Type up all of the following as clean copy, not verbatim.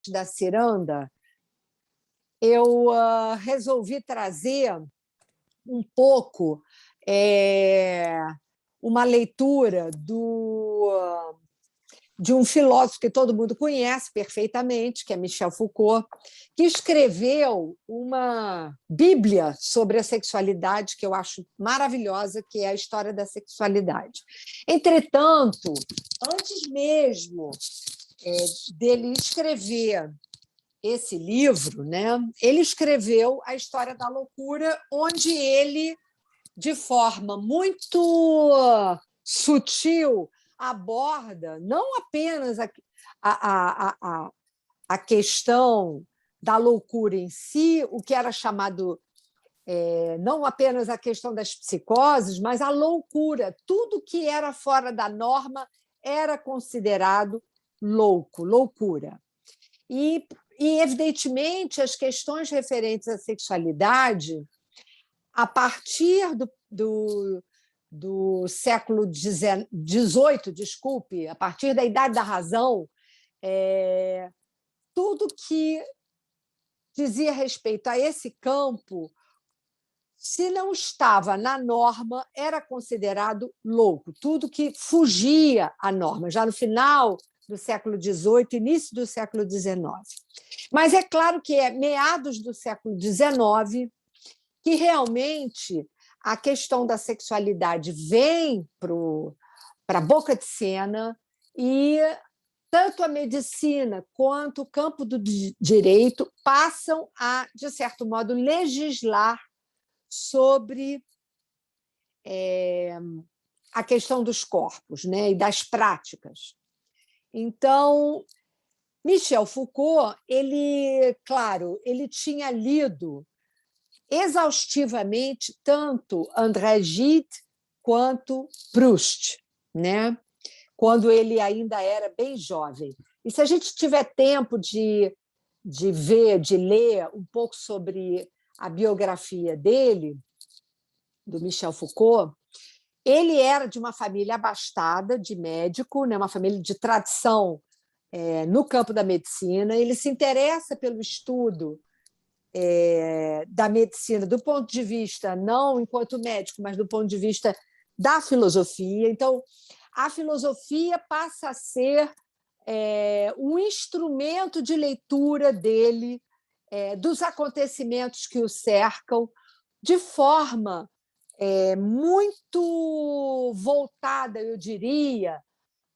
da Ciranda, eu resolvi trazer um pouco uma leitura de um filósofo que todo mundo conhece perfeitamente, que é Michel Foucault, que escreveu uma bíblia sobre a sexualidade, que eu acho maravilhosa, que é a História da Sexualidade. Entretanto, antes mesmo dele escrever esse livro, né, ele escreveu A História da Loucura, onde ele, de forma muito sutil, aborda não apenas a questão da loucura em si, o que era chamado não apenas a questão das psicoses, mas a loucura. Tudo que era fora da norma era considerado loucura. E, evidentemente, as questões referentes à sexualidade, a partir do século XVIII, desculpe, a partir da Idade da Razão, tudo que dizia respeito a esse campo, se não estava na norma, era considerado louco. Tudo que fugia à norma, já no final do século XVIII, início do século XIX. Mas é claro que é meados do século XIX que realmente a questão da sexualidade vem para a boca de cena e tanto a medicina quanto o campo do direito passam a, de certo modo, legislar sobre a questão dos corpos, né, e das práticas. Então, Michel Foucault, ele tinha lido exaustivamente tanto André Gide quanto Proust, né? Quando ele ainda era bem jovem. E se a gente tiver tempo de ler um pouco sobre a biografia dele, do Michel Foucault, ele era de uma família abastada, de médico, né? Uma família de tradição no campo da medicina. Ele se interessa pelo estudo da medicina do ponto de vista, não enquanto médico, mas do ponto de vista da filosofia. Então, a filosofia passa a ser um instrumento de leitura dele, dos acontecimentos que o cercam, de forma muito voltada, eu diria,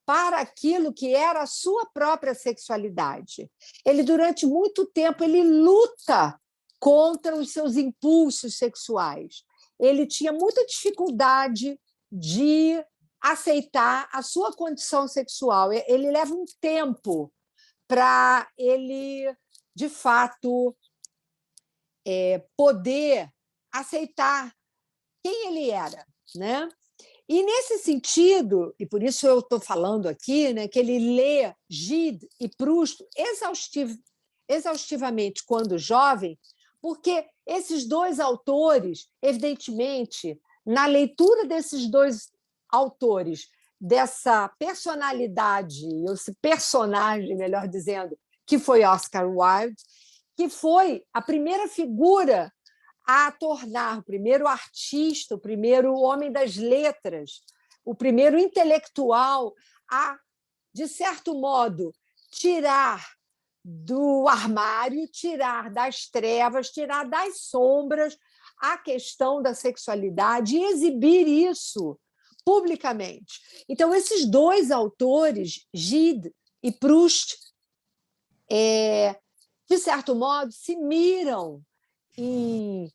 para aquilo que era a sua própria sexualidade. Ele, durante muito tempo, ele luta contra os seus impulsos sexuais. Ele tinha muita dificuldade de aceitar a sua condição sexual. Ele leva um tempo para ele, de fato, poder aceitar quem ele era, né? E, nesse sentido, e por isso eu estou falando aqui, né, que ele lê Gide e Proust exaustivamente quando jovem, porque esses dois autores, evidentemente, na leitura desses dois autores, dessa personalidade, esse personagem, melhor dizendo, que foi Oscar Wilde, que foi a primeira figura a tornar o primeiro artista, o primeiro homem das letras, o primeiro intelectual a, de certo modo, tirar do armário, tirar das trevas, tirar das sombras a questão da sexualidade e exibir isso publicamente. Então, esses dois autores, Gide e Proust, de certo modo, se miram em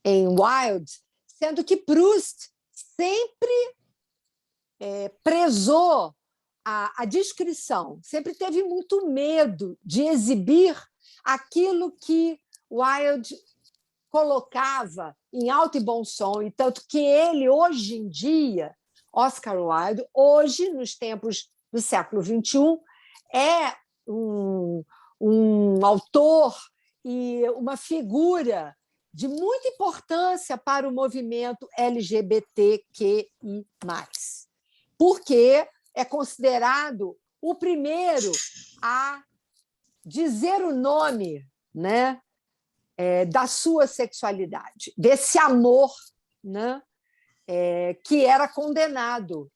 Wilde, sendo que Proust sempre prezou a discrição, sempre teve muito medo de exibir aquilo que Wilde colocava em alto e bom som, e tanto que ele, hoje em dia, Oscar Wilde, hoje, nos tempos do século XXI, é um autor e uma figura de muita importância para o movimento LGBTQI+, porque é considerado o primeiro a dizer o nome, né, da sua sexualidade, desse amor, né, que era condenado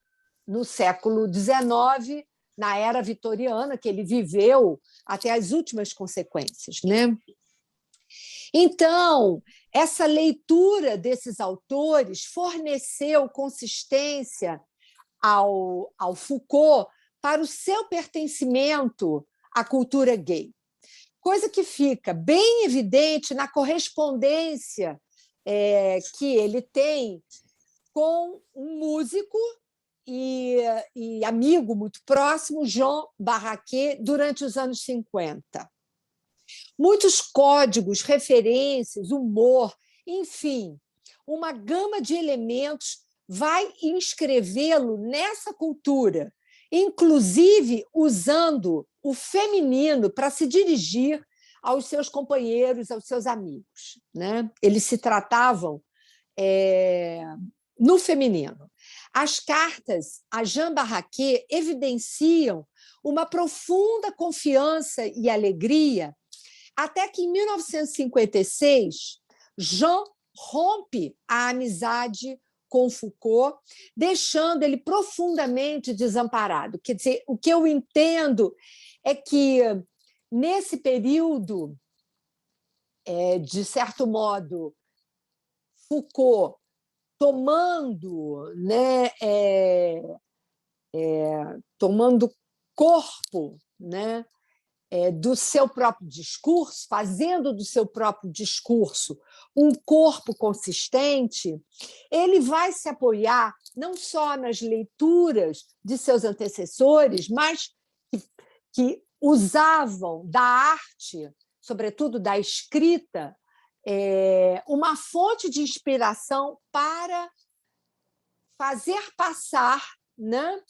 no século XIX, na era vitoriana, que ele viveu até as últimas consequências, né? Então, essa leitura desses autores forneceu consistência ao Foucault para o seu pertencimento à cultura gay, coisa que fica bem evidente na correspondência que ele tem com um músico e amigo muito próximo, Jean Barraquer, durante os anos 50. Muitos códigos, referências, humor, enfim, uma gama de elementos vai inscrevê-lo nessa cultura, inclusive usando o feminino para se dirigir aos seus companheiros, aos seus amigos, né? Eles se tratavam no feminino. As cartas a Jean Barraquer evidenciam uma profunda confiança e alegria, até que, em 1956, Jean rompe a amizade com Foucault, deixando ele profundamente desamparado. Quer dizer, o que eu entendo é que, nesse período, de certo modo, Foucault tomando, né, tomando corpo, né, do seu próprio discurso, fazendo do seu próprio discurso um corpo consistente, ele vai se apoiar não só nas leituras de seus antecessores, mas que usavam da arte, sobretudo da escrita, uma fonte de inspiração para fazer passar, né,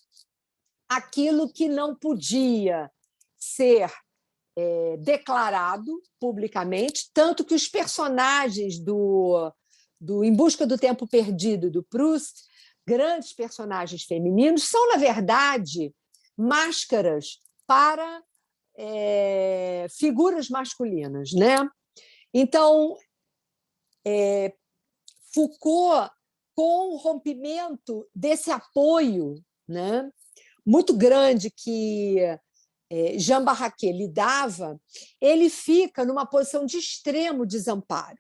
aquilo que não podia ser declarado publicamente, tanto que os personagens do Em Busca do Tempo Perdido, do Proust, grandes personagens femininos, são, na verdade, máscaras para figuras masculinas, né? Então, Foucault, com o rompimento desse apoio, né, muito grande que Jean Barraquer lhe dava, ele fica numa posição de extremo desamparo.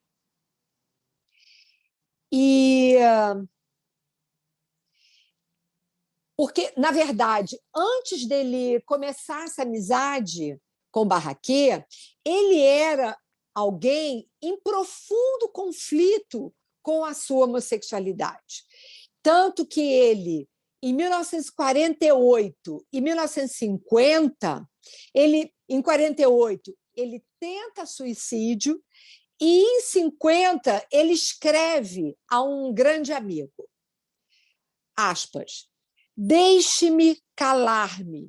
Porque, na verdade, antes dele começar essa amizade com Barraquer, ele era alguém em profundo conflito com a sua homossexualidade. Tanto que ele, em 1948 e 1950, em 1948, ele tenta suicídio e, em 1950, ele escreve a um grande amigo, aspas, deixe-me calar-me,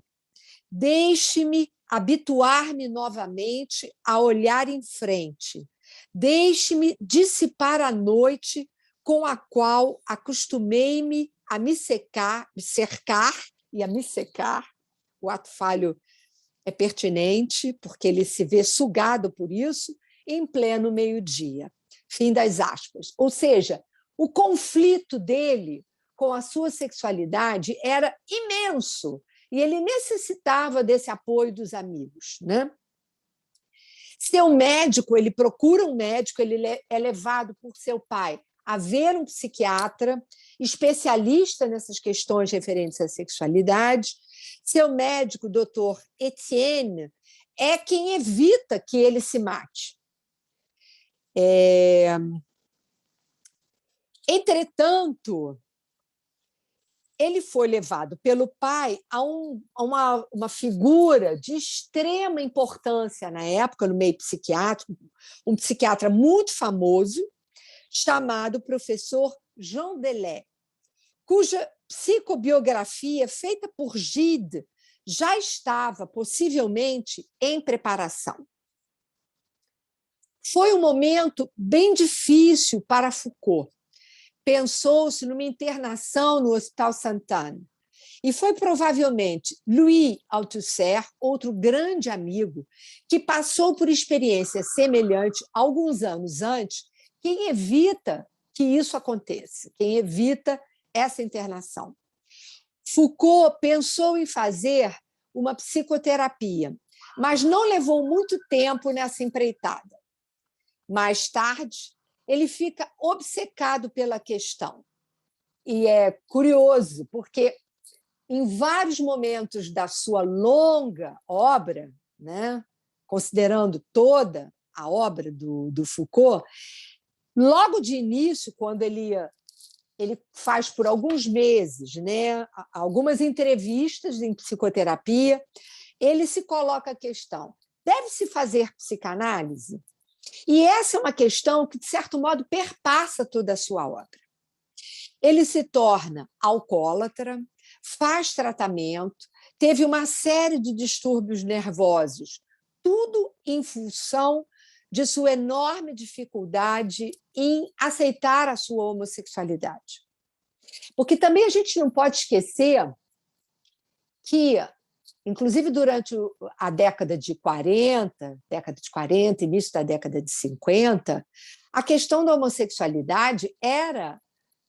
deixe-me habituar-me novamente a olhar em frente, deixe-me dissipar a noite com a qual acostumei-me a me cercar e a me secar. O ato falho é pertinente, porque ele se vê sugado por isso, em pleno meio-dia. Fim das aspas. Ou seja, o conflito dele com a sua sexualidade era imenso e ele necessitava desse apoio dos amigos, né? Seu médico, ele procura um médico, ele é levado por seu pai a ver um psiquiatra especialista nessas questões referentes à sexualidade. Seu médico, doutor Etienne, é quem evita que ele se mate. Entretanto, ele foi levado pelo pai a uma figura de extrema importância na época, no meio psiquiátrico, um psiquiatra muito famoso, chamado professor Jean Delay, cuja psicobiografia, feita por Gide, já estava possivelmente em preparação. Foi um momento bem difícil para Foucault. Pensou-se numa internação no Hospital Sainte-Anne. E foi provavelmente Louis Althusser, outro grande amigo, que passou por experiência semelhante alguns anos antes, quem evita que isso aconteça, quem evita essa internação. Foucault pensou em fazer uma psicoterapia, mas não levou muito tempo nessa empreitada. Mais tarde, ele fica obcecado pela questão. E é curioso, porque em vários momentos da sua longa obra, né, considerando toda a obra do Foucault, logo de início, quando ele faz por alguns meses, né, algumas entrevistas em psicoterapia, ele se coloca a questão: deve-se fazer psicanálise? E essa é uma questão que, de certo modo, perpassa toda a sua obra. Ele se torna alcoólatra, faz tratamento, teve uma série de distúrbios nervosos, tudo em função de sua enorme dificuldade em aceitar a sua homossexualidade. Porque também a gente não pode esquecer que, inclusive durante a década de 40, início da década de 50, a questão da homossexualidade era,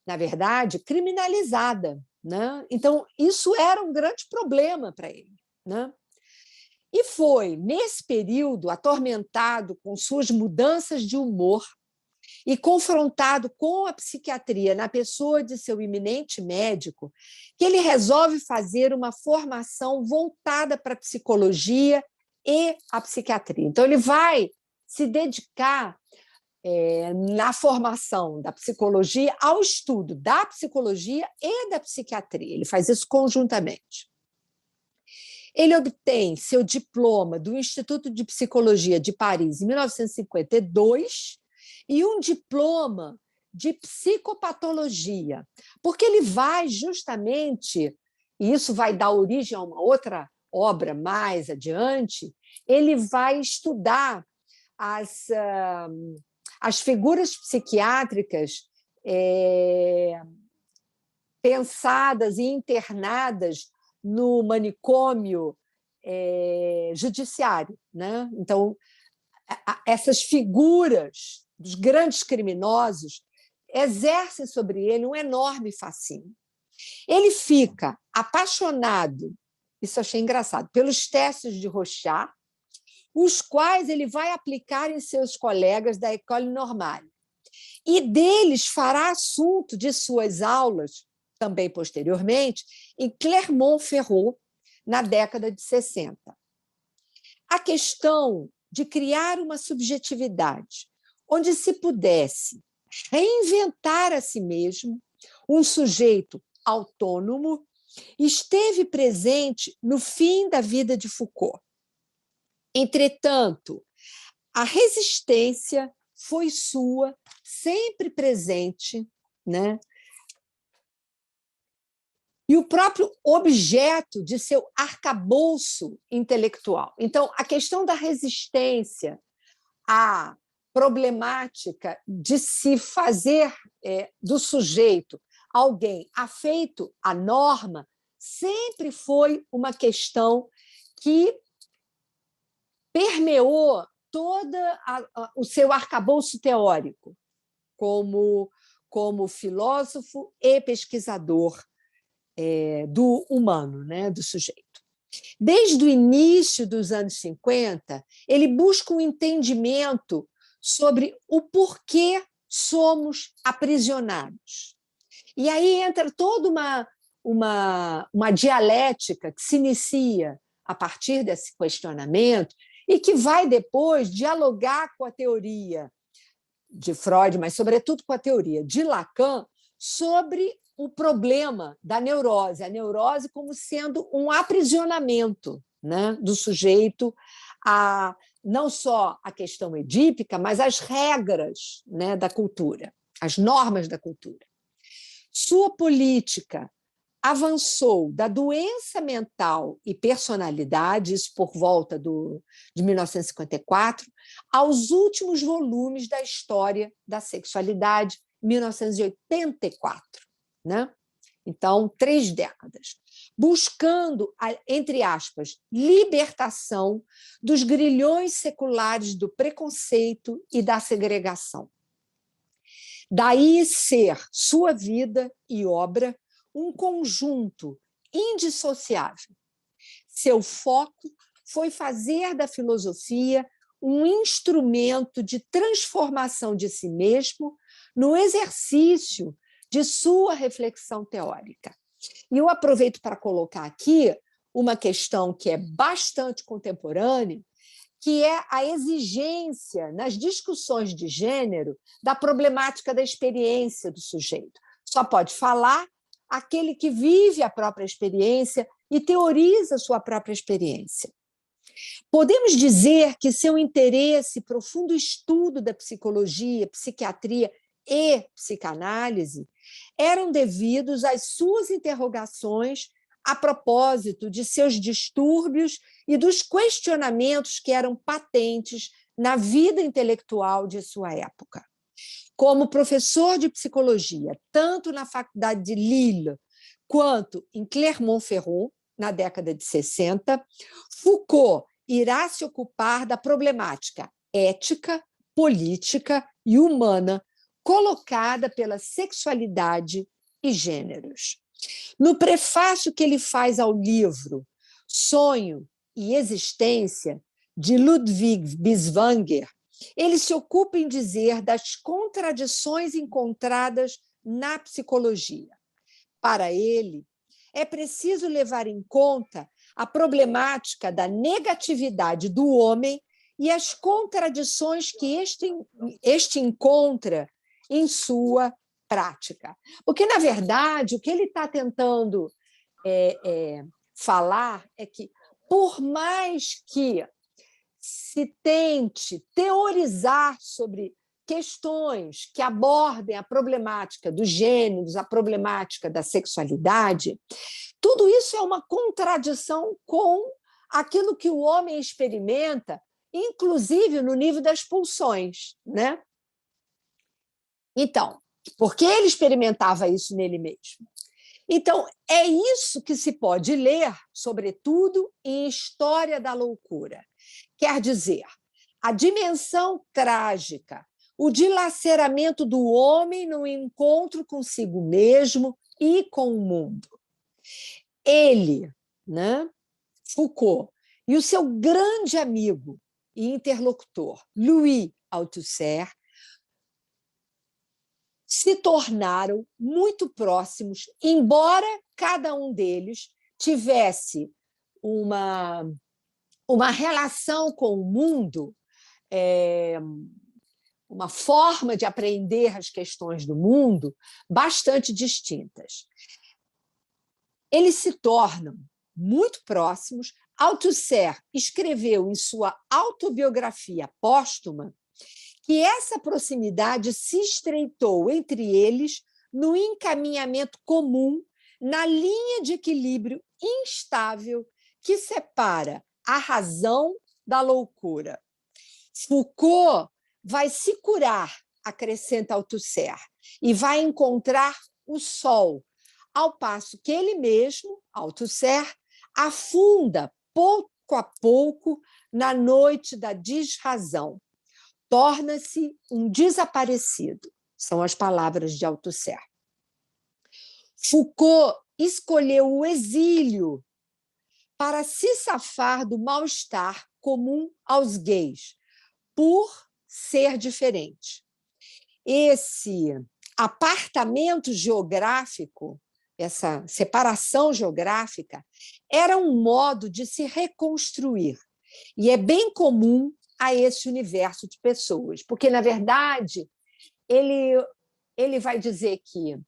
na verdade, criminalizada, né? Então, isso era um grande problema para ele, né? E foi, nesse período, atormentado com suas mudanças de humor e confrontado com a psiquiatria na pessoa de seu eminente médico, que ele resolve fazer uma formação voltada para a psicologia e a psiquiatria. Então, ele vai se dedicar na formação da psicologia ao estudo da psicologia e da psiquiatria. Ele faz isso conjuntamente. Ele obtém seu diploma do Instituto de Psicologia de Paris em 1952 e um diploma de psicopatologia, porque ele vai justamente, e isso vai dar origem a uma outra obra mais adiante, ele vai estudar as figuras psiquiátricas pensadas e internadas no manicômio judiciário, né? Então, essas figuras dos grandes criminosos exercem sobre ele um enorme fascínio. Ele fica apaixonado, isso achei engraçado, pelos testes de Rorschach, os quais ele vai aplicar em seus colegas da École Normale. E deles fará assunto de suas aulas, também posteriormente, em Clermont-Ferrand, na década de 60. A questão de criar uma subjetividade onde se pudesse reinventar a si mesmo, um sujeito autônomo, esteve presente no fim da vida de Foucault. Entretanto, a resistência foi sua, sempre presente, né? E o próprio objeto de seu arcabouço intelectual. Então, a questão da resistência à problemática de se fazer do sujeito alguém afeito à norma sempre foi uma questão que permeou todo o seu arcabouço teórico como filósofo e pesquisador do humano, né, do sujeito. Desde o início dos anos 50, ele busca um entendimento sobre o porquê somos aprisionados. E aí entra toda uma dialética que se inicia a partir desse questionamento e que vai depois dialogar com a teoria de Freud, mas, sobretudo, com a teoria de Lacan sobre o problema da neurose, a neurose como sendo um aprisionamento, né, do sujeito a não só a questão edípica, mas as regras, né, da cultura, as normas da cultura. Sua política avançou da doença mental e personalidade, isso por volta de 1954, aos últimos volumes da História da Sexualidade, 1984. Né? Então, 3 décadas. buscando a, entre aspas, libertação dos grilhões seculares do preconceito e da segregação. Daí ser sua vida e obra um conjunto indissociável. Seu foco foi fazer da filosofia um instrumento de transformação de si mesmo no exercício de sua reflexão teórica. E eu aproveito para colocar aqui uma questão que é bastante contemporânea, que é a exigência nas discussões de gênero da problemática da experiência do sujeito. Só pode falar aquele que vive a própria experiência e teoriza sua própria experiência. Podemos dizer que seu interesse e profundo estudo da psicologia, psiquiatria e psicanálise eram devidos às suas interrogações a propósito de seus distúrbios e dos questionamentos que eram patentes na vida intelectual de sua época. Como professor de psicologia, tanto na Faculdade de Lille quanto em Clermont-Ferrand, na década de 60, Foucault irá se ocupar da problemática ética, política e humana colocada pela sexualidade e gêneros. No prefácio que ele faz ao livro Sonho e Existência, de Ludwig Binswanger, ele se ocupa em dizer das contradições encontradas na psicologia. Para ele, é preciso levar em conta a problemática da negatividade do homem e as contradições que este encontra em sua prática. Porque, na verdade, o que ele está tentando falar é que, por mais que se tente teorizar sobre questões que abordem a problemática dos gêneros, a problemática da sexualidade, tudo isso é uma contradição com aquilo que o homem experimenta, inclusive no nível das pulsões, né? Então, porque ele experimentava isso nele mesmo. Então, é isso que se pode ler, sobretudo, em História da Loucura. Quer dizer, a dimensão trágica, o dilaceramento do homem no encontro consigo mesmo e com o mundo. Ele, né, Foucault, e o seu grande amigo e interlocutor, Louis Althusser, se tornaram muito próximos, embora cada um deles tivesse uma relação com o mundo, uma forma de aprender as questões do mundo bastante distintas. Eles se tornam muito próximos. Althusser escreveu em sua autobiografia póstuma que essa proximidade se estreitou entre eles no encaminhamento comum, na linha de equilíbrio instável que separa a razão da loucura. Foucault vai se curar, acrescenta Althusser, e vai encontrar o sol, ao passo que ele mesmo, Althusser, afunda pouco a pouco na noite da desrazão. Torna-se um desaparecido, são as palavras de Althusser. Foucault escolheu o exílio para se safar do mal-estar comum aos gays, por ser diferente. Esse apartamento geográfico, essa separação geográfica, era um modo de se reconstruir. E é bem comum a esse universo de pessoas, porque, na verdade, ele vai dizer que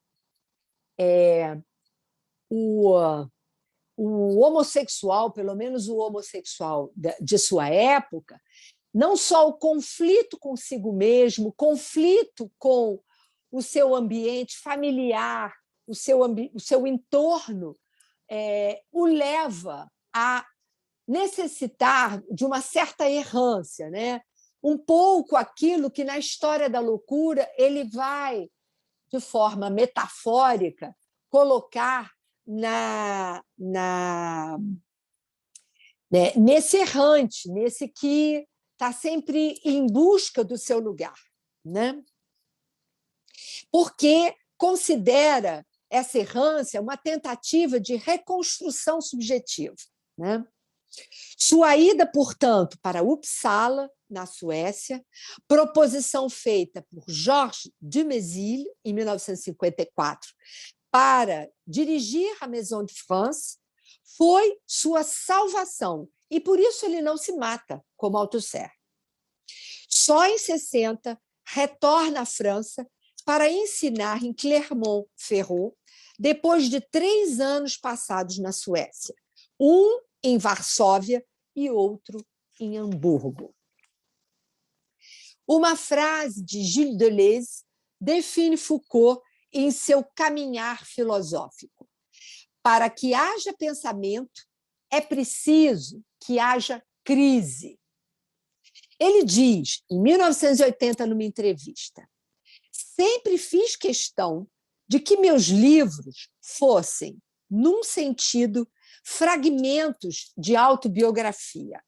o homossexual, pelo menos o homossexual de sua época, não só o conflito consigo mesmo, conflito com o seu ambiente familiar, o seu entorno, o leva a necessitar de uma certa errância, né? Um pouco aquilo que na História da Loucura ele vai, de forma metafórica, colocar nesse errante, nesse que está sempre em busca do seu lugar, né? Porque considera essa errância uma tentativa de reconstrução subjetiva, né? Sua ida, portanto, para Uppsala, na Suécia, proposição feita por Georges Dumézil, em 1954, para dirigir a Maison de France, foi sua salvação, e por isso ele não se mata, como Althusser. Só em 60, retorna à França para ensinar em Clermont-Ferrand, depois de 3 anos passados na Suécia, um em Varsóvia e outro em Hamburgo. Uma frase de Gilles Deleuze define Foucault em seu caminhar filosófico. Para que haja pensamento, é preciso que haja crise. Ele diz, em 1980, numa entrevista, sempre fiz questão de que meus livros fossem, num sentido, fragmentos de autobiografia.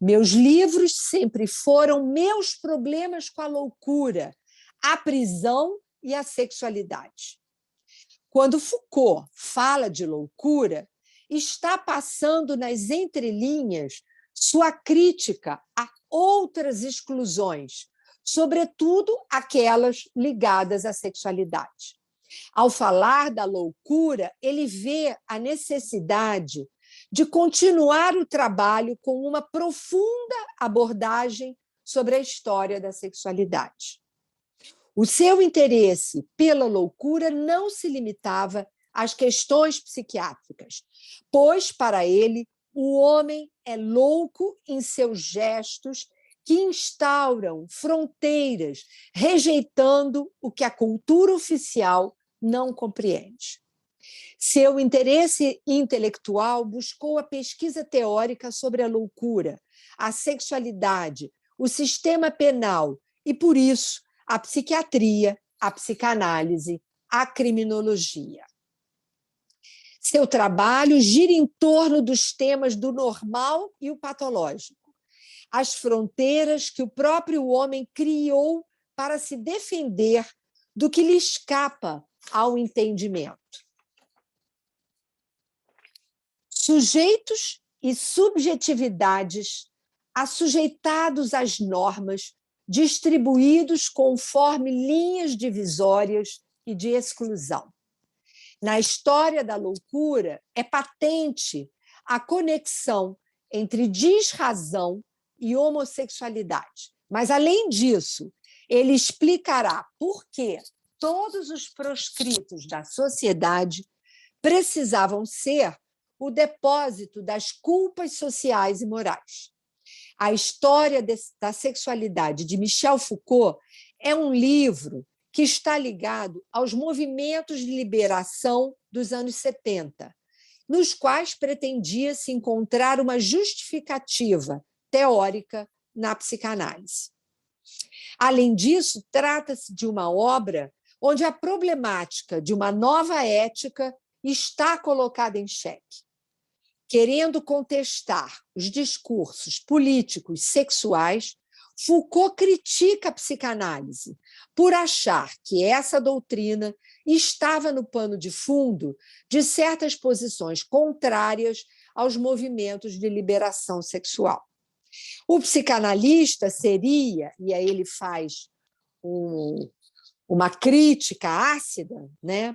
Meus livros sempre foram meus problemas com a loucura, a prisão e a sexualidade. Quando Foucault fala de loucura, está passando nas entrelinhas sua crítica a outras exclusões, sobretudo aquelas ligadas à sexualidade. Ao falar da loucura, ele vê a necessidade de continuar o trabalho com uma profunda abordagem sobre a história da sexualidade. O seu interesse pela loucura não se limitava às questões psiquiátricas, pois, para ele, o homem é louco em seus gestos que instauram fronteiras, rejeitando o que a cultura oficial não compreende. Seu interesse intelectual buscou a pesquisa teórica sobre a loucura, a sexualidade, o sistema penal e, por isso, a psiquiatria, a psicanálise, a criminologia. Seu trabalho gira em torno dos temas do normal e o patológico, as fronteiras que o próprio homem criou para se defender do que lhe escapa ao entendimento. Sujeitos e subjetividades assujeitados às normas, distribuídos conforme linhas divisórias e de exclusão. Na história da loucura, é patente a conexão entre desrazão e homossexualidade. Mas, além disso, ele explicará por que todos os proscritos da sociedade precisavam ser o depósito das culpas sociais e morais. A História da Sexualidade, de Michel Foucault, é um livro que está ligado aos movimentos de liberação dos anos 70, nos quais pretendia-se encontrar uma justificativa teórica na psicanálise. Além disso, trata-se de uma obra onde a problemática de uma nova ética está colocada em xeque. Querendo contestar os discursos políticos sexuais, Foucault critica a psicanálise por achar que essa doutrina estava no pano de fundo de certas posições contrárias aos movimentos de liberação sexual. O psicanalista seria, e aí ele faz uma crítica ácida, né?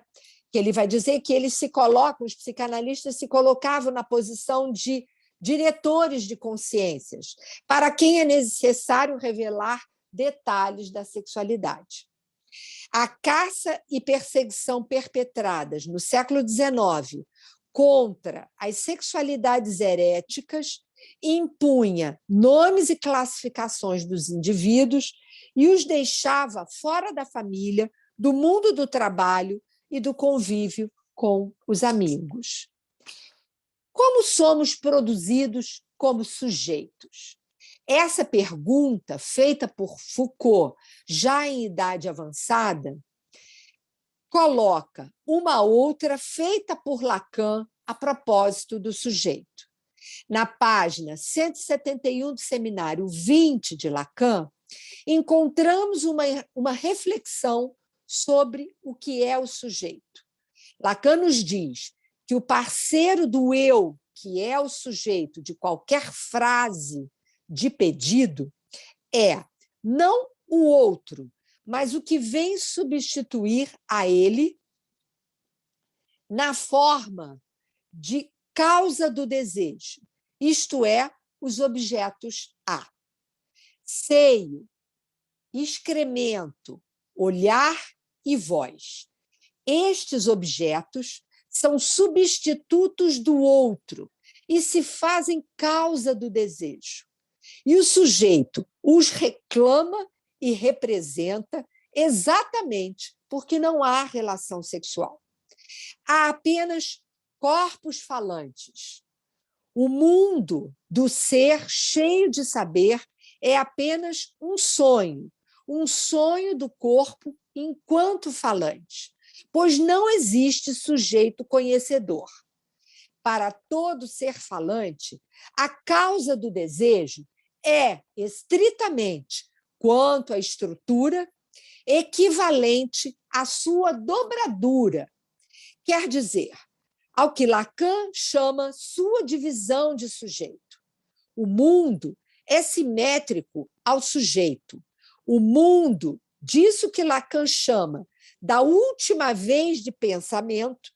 Que ele vai dizer que os psicanalistas se colocavam na posição de diretores de consciências, para quem é necessário revelar detalhes da sexualidade. A caça e perseguição perpetradas no século XIX contra as sexualidades heréticas impunha nomes e classificações dos indivíduos e os deixava fora da família, do mundo do trabalho e do convívio com os amigos. Como somos produzidos como sujeitos? Essa pergunta, feita por Foucault já em idade avançada, coloca uma outra feita por Lacan a propósito do sujeito. Na página 171 do Seminário 20 de Lacan, encontramos uma reflexão sobre o que é o sujeito. Lacan nos diz que o parceiro do eu, que é o sujeito de qualquer frase de pedido, é não o outro, mas o que vem substituir a ele na forma de causa do desejo, isto é, os objetos A. Seio, excremento, olhar e voz. Estes objetos são substitutos do outro e se fazem causa do desejo. E o sujeito os reclama e representa exatamente porque não há relação sexual. Há apenas corpos falantes. O mundo do ser cheio de saber é apenas um sonho do corpo enquanto falante, pois não existe sujeito conhecedor. Para todo ser falante, a causa do desejo é, estritamente, quanto à estrutura, equivalente à sua dobradura, quer dizer, ao que Lacan chama sua divisão de sujeito. O mundo é simétrico ao sujeito. O mundo, disso que Lacan chama da última vez de pensamento,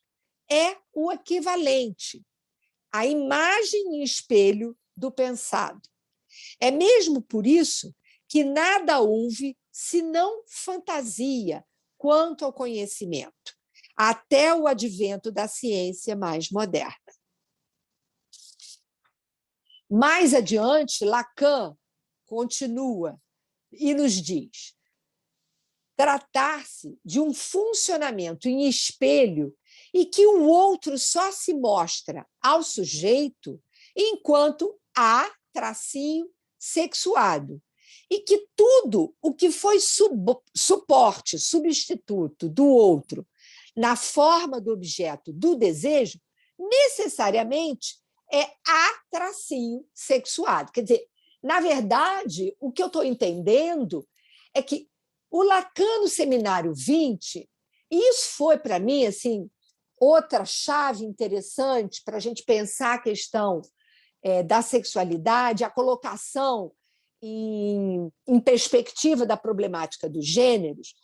é o equivalente, a imagem e espelho do pensado. É mesmo por isso que nada houve senão fantasia quanto ao conhecimento, até o advento da ciência mais moderna. Mais adiante, Lacan continua e nos diz: tratar-se de um funcionamento em espelho e que o outro só se mostra ao sujeito enquanto há tracinho sexuado, e que tudo o que foi suporte, substituto do outro na forma do objeto do desejo, necessariamente é a tracinho sexuado. Quer dizer, na verdade, o que eu estou entendendo é que o Lacan, no Seminário 20, e isso foi, para mim, assim, outra chave interessante para a gente pensar a questão da sexualidade, a colocação em perspectiva da problemática dos gêneros,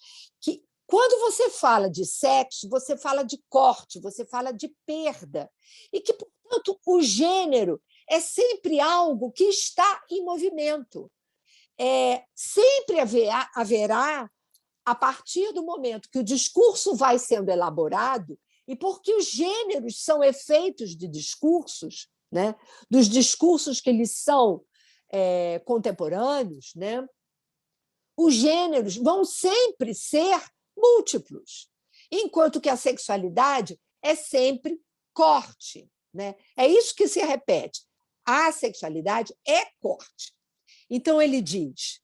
que quando você fala de sexo, você fala de corte, você fala de perda, e que, portanto, o gênero é sempre algo que está em movimento. Sempre haverá, a partir do momento que o discurso vai sendo elaborado, e porque os gêneros são efeitos de discursos, né, dos discursos que eles são contemporâneos, né, os gêneros vão sempre ser múltiplos, enquanto que a sexualidade é sempre corte, né? É isso que se repete. A sexualidade é corte. Então, ele diz: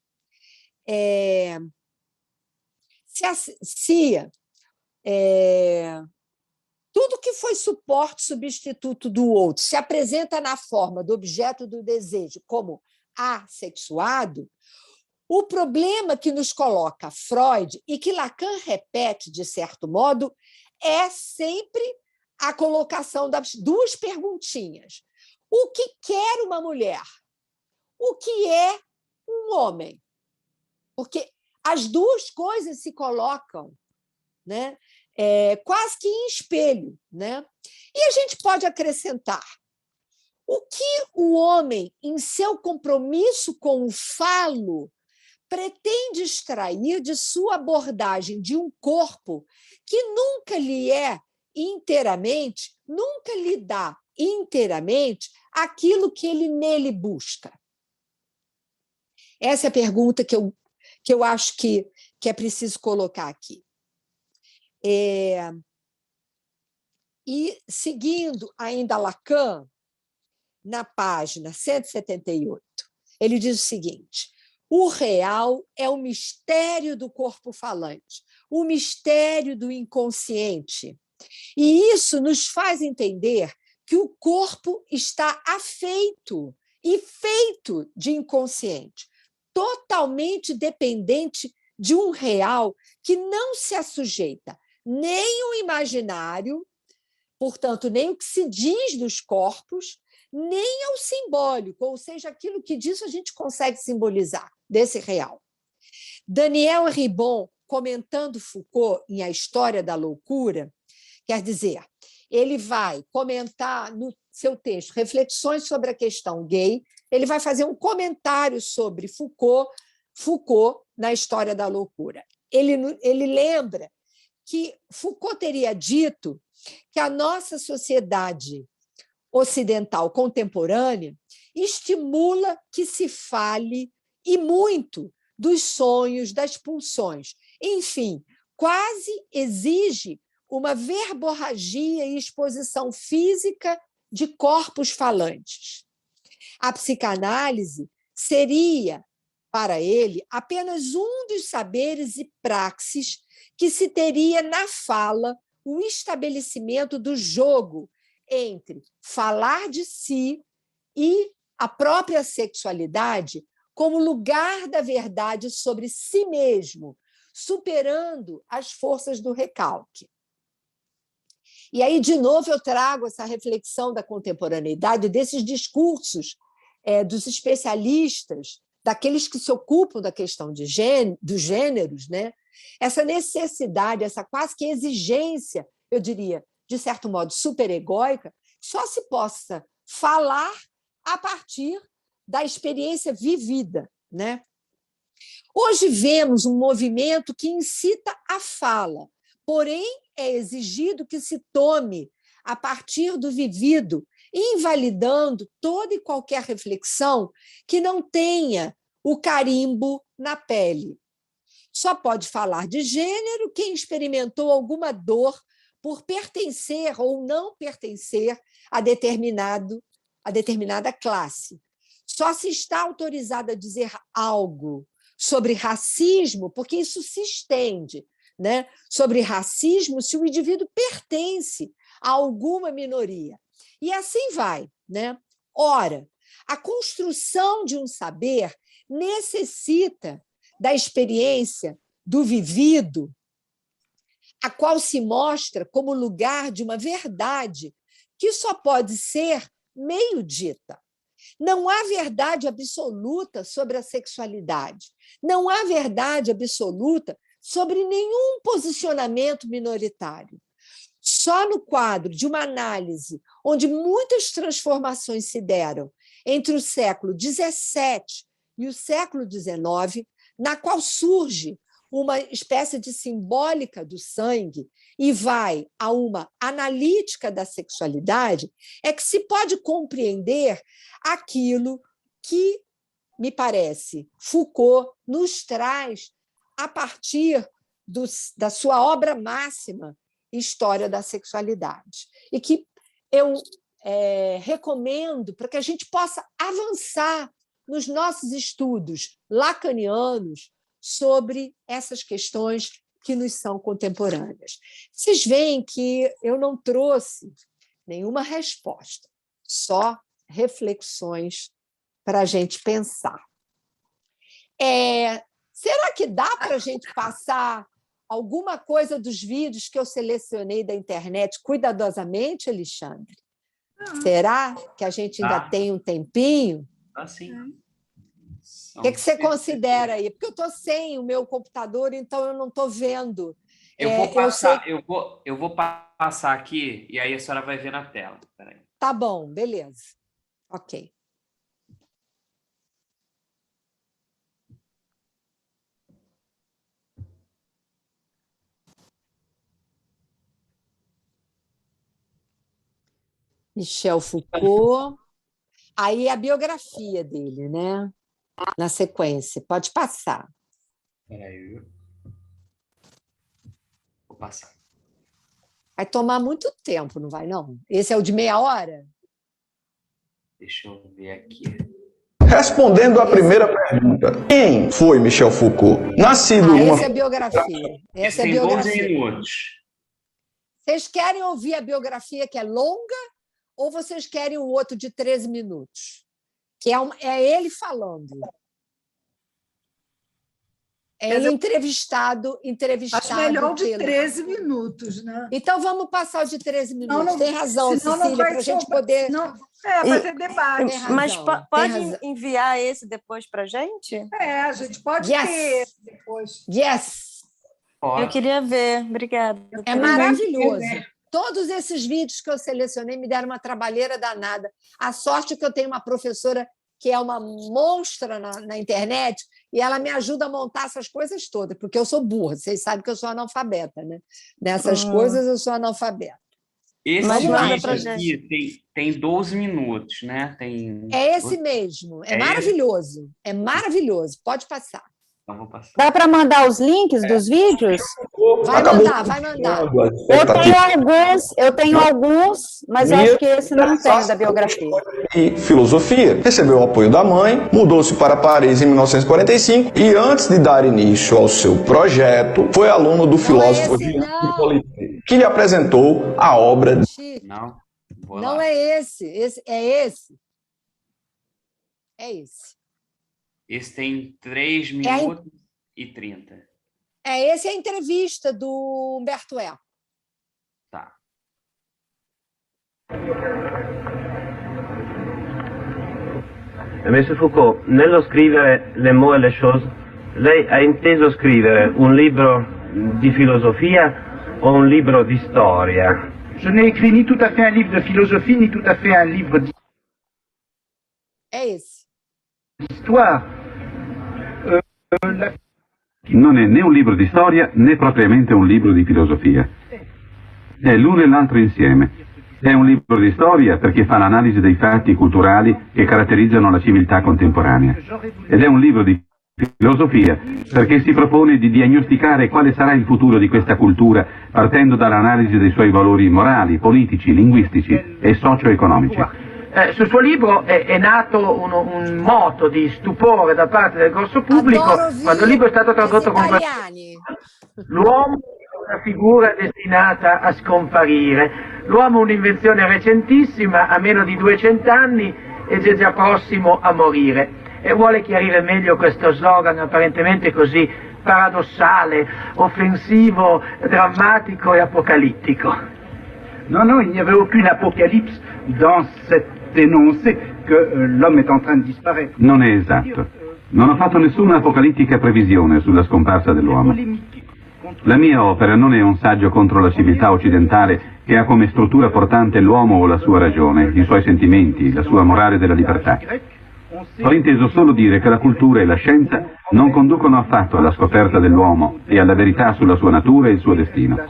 tudo que foi suporte substituto do outro se apresenta na forma do objeto do desejo como assexuado, o problema que nos coloca Freud e que Lacan repete, de certo modo, é sempre a colocação das duas perguntinhas. O que quer uma mulher? O que é um homem? Porque as duas coisas se colocam, né, quase que em espelho, né? E a gente pode acrescentar: o que o homem, em seu compromisso com o falo, pretende extrair de sua abordagem de um corpo que nunca lhe dá inteiramente aquilo que ele nele busca? Essa é a pergunta que eu acho que é preciso colocar aqui. E, seguindo ainda Lacan, na página 178, ele diz o seguinte: o real é o mistério do corpo falante. o mistério do inconsciente. E isso nos faz entender que o corpo está afeito e feito de inconsciente, totalmente dependente de um real que não se assujeita nem ao imaginário, portanto, nem o que se diz dos corpos, nem ao simbólico, ou seja, aquilo que disso a gente consegue simbolizar, desse real. Daniel Ribon, comentando Foucault em A História da Loucura, quer dizer, ele vai comentar no seu texto Reflexões sobre a Questão Gay, ele vai fazer um comentário sobre Foucault na História da Loucura. Ele lembra que Foucault teria dito que a nossa sociedade ocidental contemporânea estimula que se fale, e muito, dos sonhos, das pulsões. Enfim, quase exige uma verborragia e exposição física de corpos falantes. A psicanálise seria, para ele, apenas um dos saberes e praxes que se teria na fala o estabelecimento do jogo entre falar de si e a própria sexualidade como lugar da verdade sobre si mesmo, superando as forças do recalque. E aí, de novo, eu trago essa reflexão da contemporaneidade, desses discursos dos especialistas, daqueles que se ocupam da questão dos gêneros, né? Essa necessidade, essa quase que exigência, eu diria, de certo modo, superegóica, só se possa falar a partir da experiência vivida, né? Hoje vemos um movimento que incita a fala, porém é exigido que se tome a partir do vivido, invalidando toda e qualquer reflexão que não tenha o carimbo na pele. Só pode falar de gênero quem experimentou alguma dor por pertencer ou não pertencer a determinada classe. Só se está autorizado a dizer algo sobre racismo, porque isso se estende, né? Sobre racismo, se o indivíduo pertence a alguma minoria. E assim vai, né? Ora, a construção de um saber necessita da experiência do vivido, a qual se mostra como lugar de uma verdade que só pode ser meio dita. Não há verdade absoluta sobre a sexualidade. Não há verdade absoluta sobre nenhum posicionamento minoritário. Só no quadro de uma análise onde muitas transformações se deram entre o século XVII e o século XIX, na qual surge uma espécie de simbólica do sangue e vai a uma analítica da sexualidade, é que se pode compreender aquilo que, me parece, Foucault nos traz a partir da sua obra máxima, História da Sexualidade, e que eu recomendo para que a gente possa avançar nos nossos estudos lacanianos sobre essas questões que nos são contemporâneas. Vocês veem que eu não trouxe nenhuma resposta, só reflexões para a gente pensar. Será que dá para a gente passar alguma coisa dos vídeos que eu selecionei da internet cuidadosamente, Alexandre? Será que a gente ainda tem um tempinho? Sim. O que você considera aí? Porque eu estou sem o meu computador, então eu não estou vendo. Eu vou passar aqui e aí a senhora vai ver na tela. Peraí. Tá bom, beleza. Ok. Michel Foucault. Aí a biografia dele, né? Na sequência. Pode passar. Peraí. Vou passar. Vai tomar muito tempo, não vai, não? Esse é o de meia hora? Deixa eu ver aqui. Respondendo à primeira pergunta, quem foi Michel Foucault? Nascido numa... Essa é a biografia. Essa é a Tem 12 biografia. minutos. Vocês querem ouvir a biografia que é longa ou vocês querem o outro de 13 minutos? Que é ele falando. É ele entrevistado Acho melhor o de pelo... 13 minutos, né? Então, vamos passar o de 13 minutos. Não, tem razão, Cecília, para a gente poder... para ter debate. Mas pode enviar esse depois para a gente? A gente pode ter esse depois. Yes! Eu queria ver. Obrigada. É maravilhoso. Todos esses vídeos que eu selecionei me deram uma trabalheira danada. A sorte é que eu tenho uma professora que é uma monstra na internet, e ela me ajuda a montar essas coisas todas, porque eu sou burra, vocês sabem que eu sou analfabeta, né? Nessas coisas eu sou analfabeta. Esse vídeo aqui tem 12 minutos, né? É esse mesmo, é maravilhoso, é maravilhoso, pode passar. Então, vou passar. Dá para mandar os links dos vídeos? Vai mandar. Eu tenho alguns, mas eu acho que esse não tem da biografia. E filosofia. Recebeu o apoio da mãe, mudou-se para Paris em 1945 e antes de dar início ao seu projeto, foi aluno do filósofo Jean Hippolyte, que lhe apresentou a obra. Não é esse, é esse. É esse. Esse tem 3 minutos e 30. Esse é a entrevista do Umberto Eco. Tá. Monsieur Foucault, nello scrivere Le mots et les choses, lei ha inteso scrivere un libro di filosofia o un libro di storia? Je n'ai écrit ni tout à fait un livre de philosophie, ni tout à fait un livre d'histoire. Non è né un libro di storia né propriamente un libro di filosofia. È l'uno e l'altro insieme. È un libro di storia perché fa l'analisi dei fatti culturali che caratterizzano la civiltà contemporanea. Ed è un libro di filosofia perché si propone di diagnosticare quale sarà il futuro di questa cultura partendo dall'analisi dei suoi valori morali, politici, linguistici e socio-economici. Sul suo libro è nato un moto di stupore da parte del grosso pubblico quando il libro è stato tradotto con l'uomo è una figura destinata a scomparire, l'uomo è un'invenzione recentissima, ha meno di 200 anni ed è già prossimo a morire. E vuole chiarire meglio questo slogan apparentemente così paradossale, offensivo, drammatico e apocalittico. Non, il n'y avait aucune apocalypse dans cet énoncé que l'homme est en train de disparaître. Non è esatto. Non ho fatto nessuna apocalittica previsione sulla scomparsa dell'uomo. La mia opera non è un saggio contro la civiltà occidentale che ha come struttura portante l'uomo o la sua ragione, i suoi sentimenti, la sua morale della libertà. Ho inteso solo dire che la cultura e la scienza non conducono affatto alla scoperta dell'uomo e alla verità sulla sua natura e il suo destino.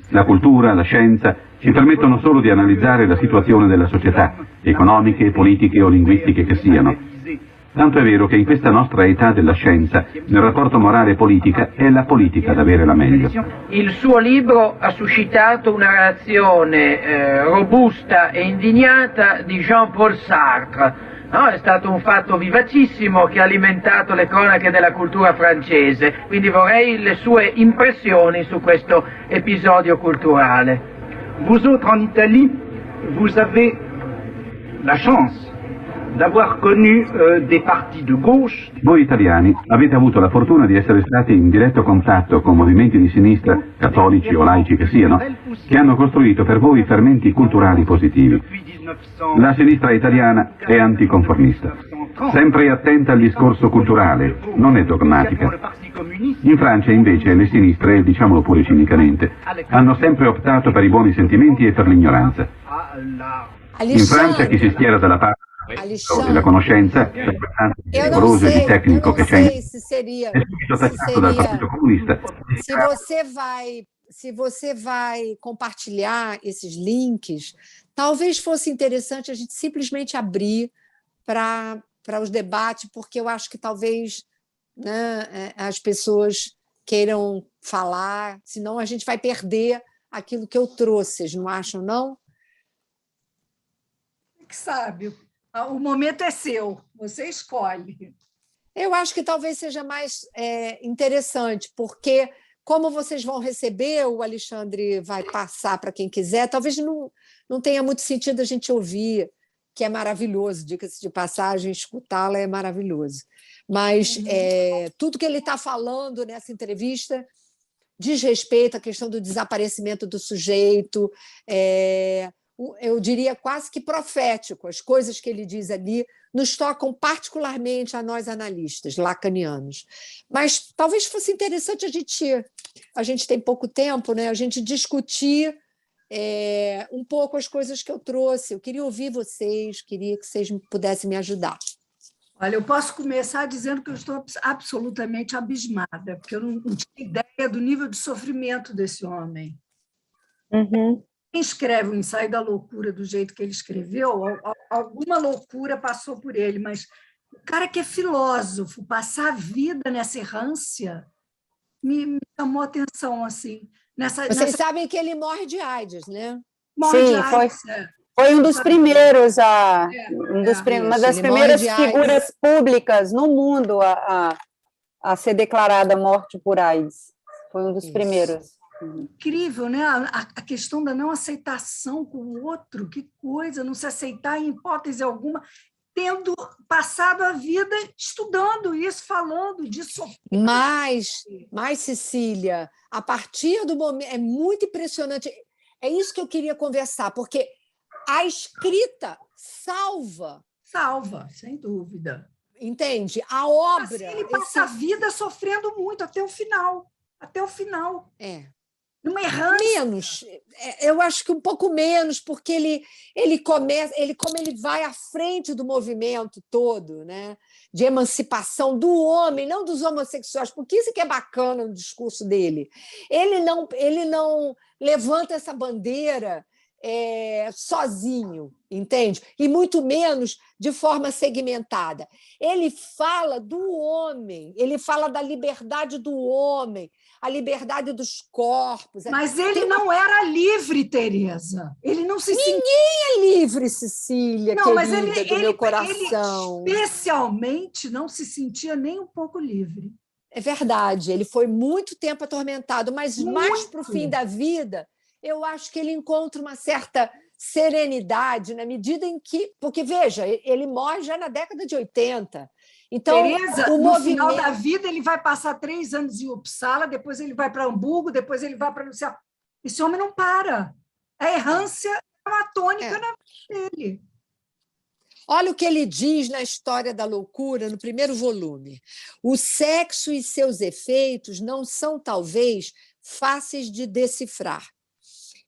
La cultura, la scienza ci permettono solo di analizzare la situazione della società, economiche, politiche o linguistiche che siano. Tanto è vero che in questa nostra età della scienza, nel rapporto morale e politica, è la politica ad avere la meglio. Il suo libro ha suscitato una reazione robusta e indignata di Jean-Paul Sartre. No, è stato un fatto vivacissimo che ha alimentato le cronache della cultura francese, quindi vorrei le sue impressioni su questo episodio culturale. Vous autres en Italie, vous avez la chance d'avoir connu des partis de gauche. Voi italiani avete avuto la fortuna di essere stati in diretto contatto con movimenti di sinistra, cattolici o laici che siano, che hanno costruito per voi fermenti culturali positivi. La sinistra italiana è anticonformista, sempre attenta al discorso culturale, non è dogmatica. In Francia invece le sinistre, diciamolo pure cinicamente, hanno sempre optato per i buoni sentimenti e per l'ignoranza. In Francia chi si schiera dalla parte della conoscenza, rigoroso e di tecnico che c'è, è subito tacciato dal Partito Comunista. Se você vai compartilhar esses links, talvez fosse interessante a gente simplesmente abrir para os debates, porque eu acho que talvez, né, as pessoas queiram falar, senão a gente vai perder aquilo que eu trouxe, vocês não acham, não? Que sabe. O momento é seu, você escolhe. Eu acho que talvez seja mais interessante, porque como vocês vão receber, o Alexandre vai passar para quem quiser, talvez não tenha muito sentido a gente ouvir, que é maravilhoso, diga-se de passagem, escutá-la é maravilhoso. Mas tudo que ele está falando nessa entrevista diz respeito à questão do desaparecimento do sujeito, eu diria quase que profético. As coisas que ele diz ali nos tocam particularmente a nós analistas lacanianos. Mas talvez fosse interessante a gente tem pouco tempo, né? A gente discutir um pouco as coisas que eu trouxe. Eu queria ouvir vocês, queria que vocês pudessem me ajudar. Olha, eu posso começar dizendo que eu estou absolutamente abismada, porque eu não tinha ideia do nível de sofrimento desse homem. Uhum. Quem escreve o Ensaio da Loucura do jeito que ele escreveu, alguma loucura passou por ele, mas o cara que é filósofo, passar a vida nessa errância, me chamou a atenção, assim. Vocês sabem que ele morre de AIDS, né? Morre de Sim, AIDS, foi um dos primeiros, uma das primeiras figuras públicas no mundo a ser declarada morte por AIDS. Foi um dos primeiros. Incrível, né? A questão da não aceitação com o outro, que coisa, não se aceitar em hipótese alguma, tendo passado a vida estudando isso, falando disso. Mas, Cecília, a partir do momento... É muito impressionante. É isso que eu queria conversar, porque a escrita salva. Salva, sem dúvida. Entende? A obra... Assim, ele passa a vida sofrendo muito, até o final. Até o final. Numa errância. Menos, eu acho que um pouco menos, porque ele começa, como ele vai à frente do movimento todo, né, de emancipação do homem, não dos homossexuais, porque isso que é bacana no discurso dele. Ele não levanta essa bandeira sozinho, entende? E muito menos de forma segmentada. Ele fala do homem, ele fala da liberdade do homem, a liberdade dos corpos. Mas ele não era livre, Tereza. Ele não se Ninguém é livre, Cecília, não, querida, mas ele, meu coração. Ele especialmente não se sentia nem um pouco livre. É verdade, ele foi muito tempo atormentado, mas mais para o fim da vida, eu acho que ele encontra uma certa serenidade na medida em que... Porque, veja, ele morre já na década de 80. Então, Tereza, no final da vida, ele vai passar 3 anos em Uppsala, depois ele vai para Hamburgo, depois ele vai para... Esse homem não para. A errância é uma tônica na vida dele. Olha o que ele diz na História da Loucura, no primeiro volume. O sexo e seus efeitos não são, talvez, fáceis de decifrar.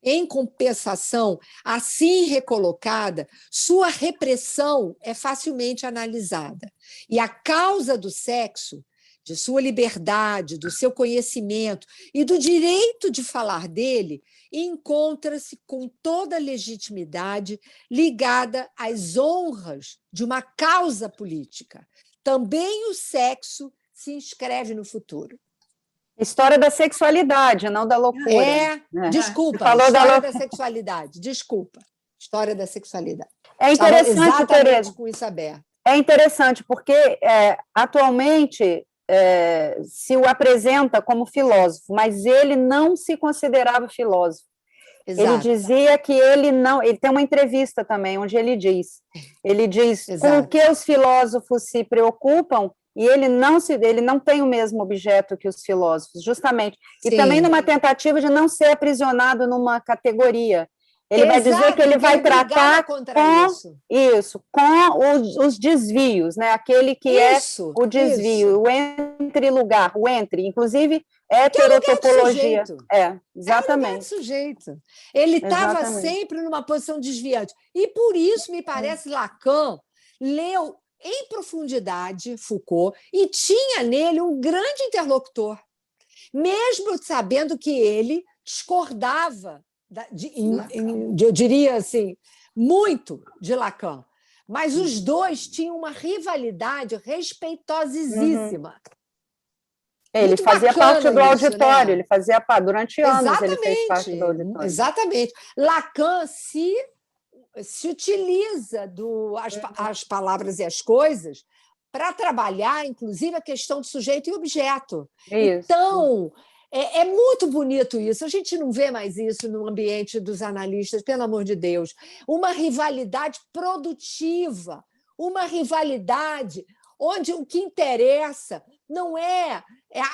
Em compensação, assim recolocada, sua repressão é facilmente analisada. E a causa do sexo, de sua liberdade, do seu conhecimento e do direito de falar dele, encontra-se com toda legitimidade ligada às honras de uma causa política. Também o sexo se inscreve no futuro. História da sexualidade, não da loucura. Desculpa, falou história da sexualidade. Desculpa, história da sexualidade. É interessante, Tereza. Com isso aberto. É interessante, porque atualmente se o apresenta como filósofo, mas ele não se considerava filósofo. Exato. Ele dizia que ele não... Ele tem uma entrevista também, onde ele diz Exato. Com o que os filósofos se preocupam, e ele não tem o mesmo objeto que os filósofos, justamente. E também numa tentativa de não ser aprisionado numa categoria. Ele vai dizer que ele vai tratar com os desvios, né? Aquele que é o desvio, o entre-lugar, inclusive heterotopologia. Exatamente. É o sujeito. Ele estava sempre numa posição desviante. E por isso, me parece, Lacan leu em profundidade Foucault e tinha nele um grande interlocutor, mesmo sabendo que ele discordava, eu diria assim, muito de Lacan. Mas os dois tinham uma rivalidade respeitosíssima. Ele fazia parte do auditório, ele fazia parte, durante anos ele fez parte do auditório. Exatamente. Lacan, se utiliza as palavras e as coisas para trabalhar, inclusive, a questão de sujeito e objeto. Isso. Então, é muito bonito isso. A gente não vê mais isso no ambiente dos analistas, pelo amor de Deus. Uma rivalidade produtiva, uma rivalidade onde o que interessa não é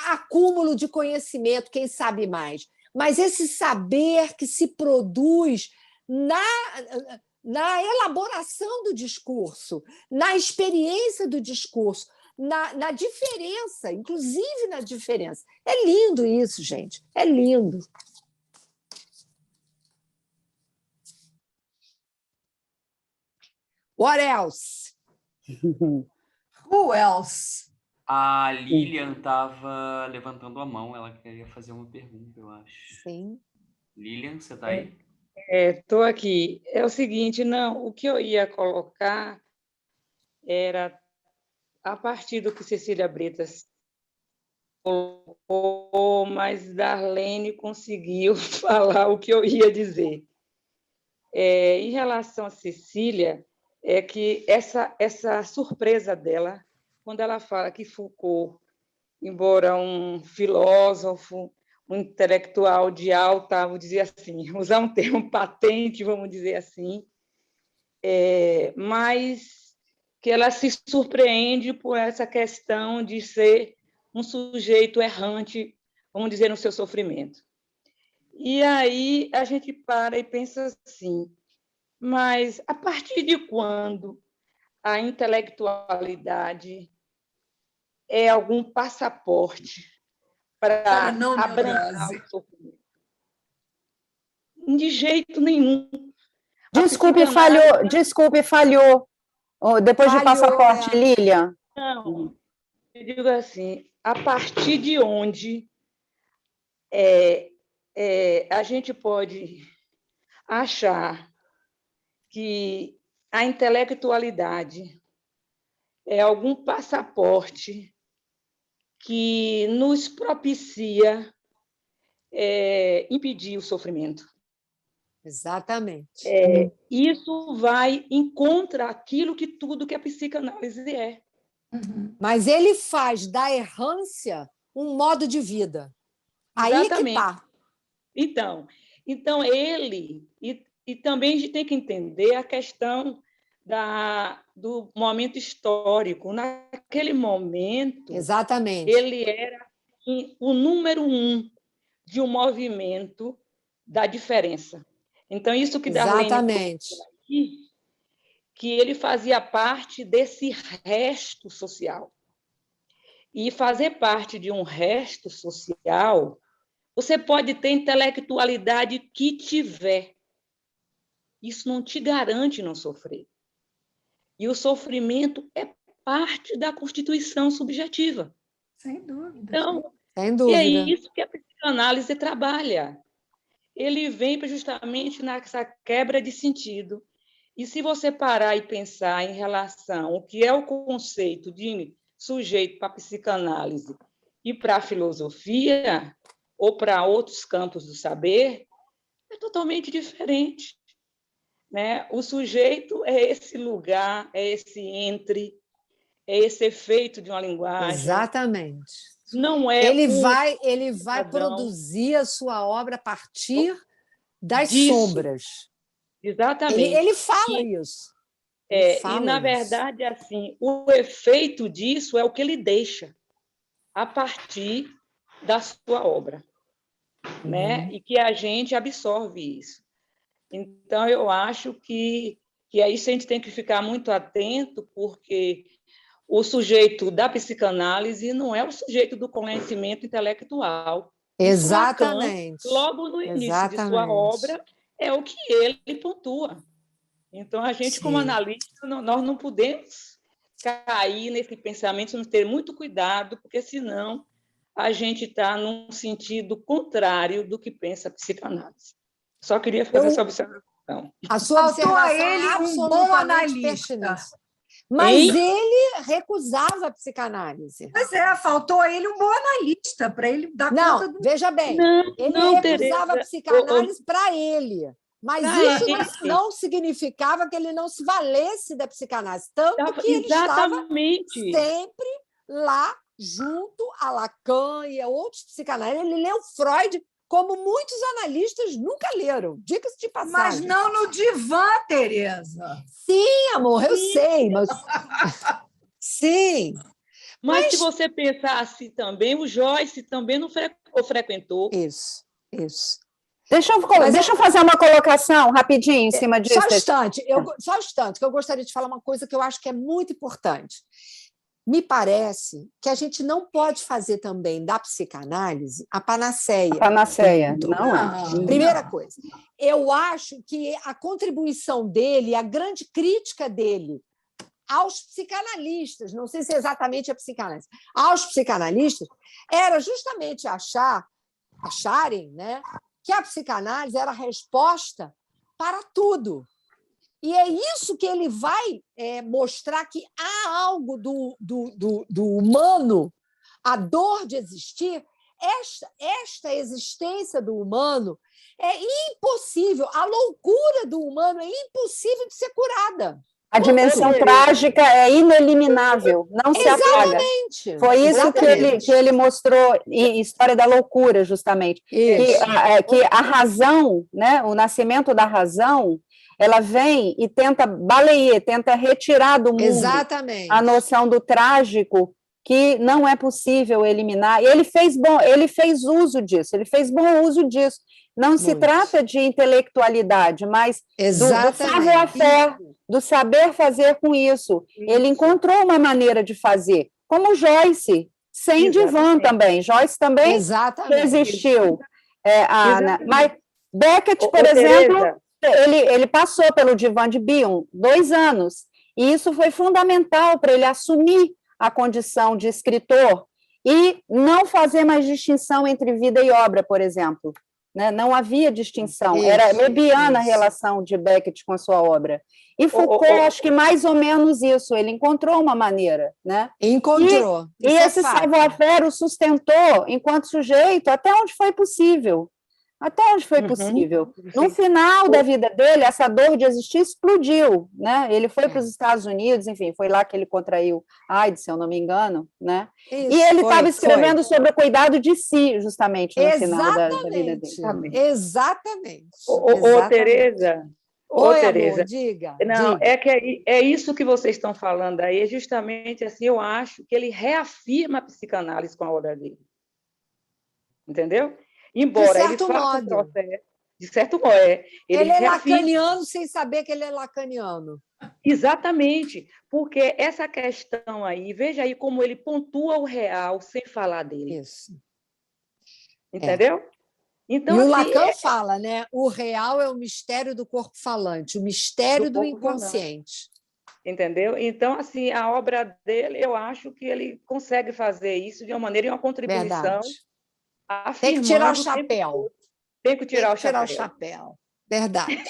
acúmulo de conhecimento, quem sabe mais, mas esse saber que se produz na elaboração do discurso, na experiência do discurso, na diferença, inclusive na diferença. É lindo isso, gente. É lindo. What else? Who else? A Lilian estava levantando a mão, ela queria fazer uma pergunta, eu acho. Sim. Lilian, você está aí? Estou aqui. É o seguinte, o que eu ia colocar era, a partir do que Cecília Bretas colocou, mas Darlene conseguiu falar o que eu ia dizer. Em relação a Cecília, é que essa surpresa dela, quando ela fala que Foucault, embora um filósofo, um intelectual de alta, vou dizer assim, usar um termo patente, vamos dizer assim, mas que ela se surpreende por essa questão de ser um sujeito errante, vamos dizer, no seu sofrimento. E aí a gente para e pensa assim, mas a partir de quando a intelectualidade é algum passaporte para abraçar o sofrimento? De jeito nenhum. Desculpe, falhou. Depois de passaporte, Lilian. Não, eu digo assim, a partir de onde a gente pode achar que a intelectualidade é algum passaporte que nos propicia impedir o sofrimento. Exatamente. Isso vai em contra aquilo que tudo que a psicanálise é. Mas ele faz da errância um modo de vida. Aí que está. Então ele... E também a gente tem que entender a questão do momento histórico. Naquele momento, exatamente, ele era o número 1 de um movimento da diferença. Então, isso que Darlene aqui, que ele fazia parte desse resto social. E fazer parte de um resto social, você pode ter intelectualidade que tiver. Isso não te garante não sofrer. E o sofrimento é parte da constituição subjetiva. Sem dúvida. Então, sem dúvida. E é isso que a psicanálise trabalha. Ele vem justamente nessa quebra de sentido. E se você parar e pensar em relação ao que é o conceito de sujeito para a psicanálise e para a filosofia, ou para outros campos do saber, é totalmente diferente. Né? O sujeito é esse lugar, é esse entre, é esse efeito de uma linguagem. Exatamente. Não é ele vai produzir a sua obra a partir das sombras. Exatamente. Ele fala isso. E, na verdade, assim, o efeito disso é o que ele deixa a partir da sua obra. Né? E que a gente absorve isso. Então, eu acho que a isso a gente tem que ficar muito atento, porque o sujeito da psicanálise não é o sujeito do conhecimento intelectual. Exatamente. Lacan, logo no início de sua obra, é o que ele pontua. Então, a gente, como analista, nós não podemos cair nesse pensamento, temos que ter muito cuidado, porque, senão, a gente está num sentido contrário do que pensa a psicanálise. Só queria fazer essa observação. A sua observação a ele um bom analista. Mas ele recusava a psicanálise. Pois faltou a ele um bom analista para ele dar conta do... Veja bem, ele recusava a psicanálise para ele. Mas isso não significava que ele não se valesse da psicanálise, tanto que ele estava sempre lá junto a Lacan e a outros psicanalistas. Ele leu Freud como muitos analistas nunca leram, diga-se de passagem. Mas não no divã, Tereza. Sim, amor, eu sei, mas... Sim. Mas se você pensar assim também, o Joyce também não frequentou. Isso. Deixa eu fazer uma colocação rapidinho em cima disso. Só um instante, que eu gostaria de falar uma coisa que eu acho que é muito importante. Me parece que a gente não pode fazer também da psicanálise a panaceia. A panaceia, não é. Primeira coisa, eu acho que a contribuição dele, a grande crítica dele aos psicanalistas, não sei se é exatamente a psicanálise, aos psicanalistas, era justamente acharem, né, que a psicanálise era a resposta para tudo. E é isso que ele vai mostrar, que há algo do humano, a dor de existir, esta existência do humano é impossível, a loucura do humano é impossível de ser curada. A dimensão trágica é ineliminável, não se apaga. Foi isso que ele mostrou em História da Loucura, justamente. Que a razão, né, o nascimento da razão, ela vem e tenta balayer, tenta retirar do mundo a noção do trágico, que não é possível eliminar. E ele fez uso disso, ele fez bom uso disso. Não se trata de intelectualidade, mas do savoir-faire, do saber fazer com isso. Ele encontrou uma maneira de fazer, como Joyce, sem divã também. Joyce também resistiu. Mas Beckett, por exemplo, ele passou pelo divã de Bion 2 anos, e isso foi fundamental para ele assumir a condição de escritor e não fazer mais distinção entre vida e obra, por exemplo. Né? Não havia distinção, era lebiana a relação de Beckett com a sua obra. E Foucault, acho que mais ou menos isso, ele encontrou uma maneira. Né? Encontrou. E esse savoir-faire o sustentou enquanto sujeito até onde foi possível. Até onde foi possível. No final da vida dele, essa dor de existir explodiu, né? Ele foi para os Estados Unidos, enfim, foi lá que ele contraiu AIDS, se eu não me engano, né? E ele estava escrevendo sobre o cuidado de si, justamente, no final da vida dele. Exatamente. Tereza. Oi, Tereza. Amor, diga. Não, diga. É isso que vocês estão falando aí, justamente assim, eu acho que ele reafirma a psicanálise com a obra dele. Entendeu? Embora ele faça um processo, de certo modo, ele é lacaniano sem saber que ele é lacaniano. Exatamente, porque essa questão aí, veja aí como ele pontua o real sem falar dele. Isso. Entendeu? Então, e o Lacan fala, né? O real é o mistério do corpo falante, o mistério do inconsciente. Entendeu? Então, assim, a obra dele, eu acho que ele consegue fazer isso de uma maneira e uma contribuição. Verdade. Tem que tirar o chapéu. Tem que tirar o chapéu. Verdade.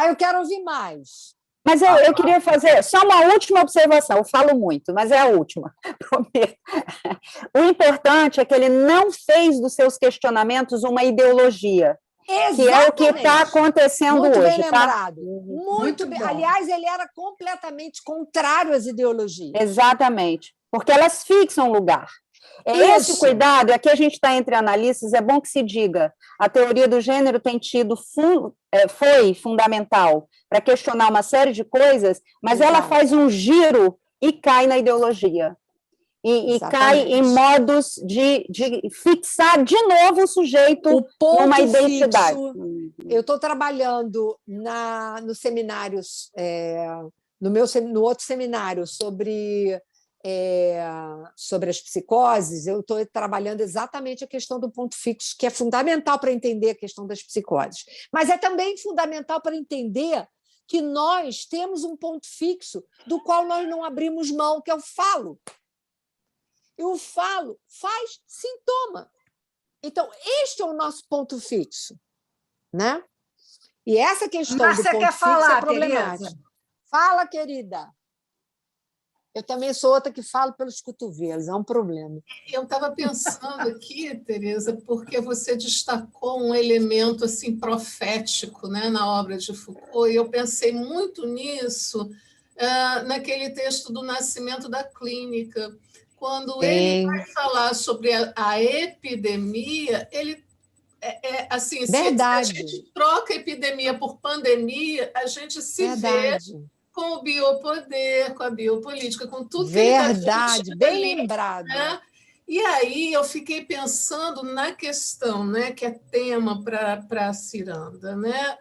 Eu quero ouvir mais. Mas eu queria fazer só uma última observação. Eu falo muito, mas é a última, prometo. O importante é que ele não fez dos seus questionamentos uma ideologia. Exatamente. Que é o que está acontecendo muito hoje. Bem lembrado. Muito bem. Aliás, ele era completamente contrário às ideologias. Exatamente. Porque elas fixam lugar. Esse cuidado, aqui a gente está entre analistas, é bom que se diga, a teoria do gênero tem tido, foi fundamental para questionar uma série de coisas, mas ela faz um giro e cai na ideologia, e cai em modos de fixar de novo o sujeito numa identidade. Fixo, eu estou trabalhando nos seminários, no outro seminário sobre as psicoses, eu estou trabalhando exatamente a questão do ponto fixo, que é fundamental para entender a questão das psicoses. Mas é também fundamental para entender que nós temos um ponto fixo do qual nós não abrimos mão, que é o falo. E o falo faz sintoma. Então, este é o nosso ponto fixo. Né? E essa questão do ponto fixo é problemática. Fala, querida. Eu também sou outra que falo pelos cotovelos, é um problema. Eu estava pensando aqui, Tereza, porque você destacou um elemento assim profético, né, na obra de Foucault, e eu pensei muito nisso naquele texto do Nascimento da Clínica. Quando ele vai falar sobre a epidemia, ele assim, se a gente troca epidemia por pandemia, a gente se vê com o biopoder, com a biopolítica, com tudo que ele está bem lembrado. Né? E aí eu fiquei pensando na questão, né, que é tema para a Ciranda, né?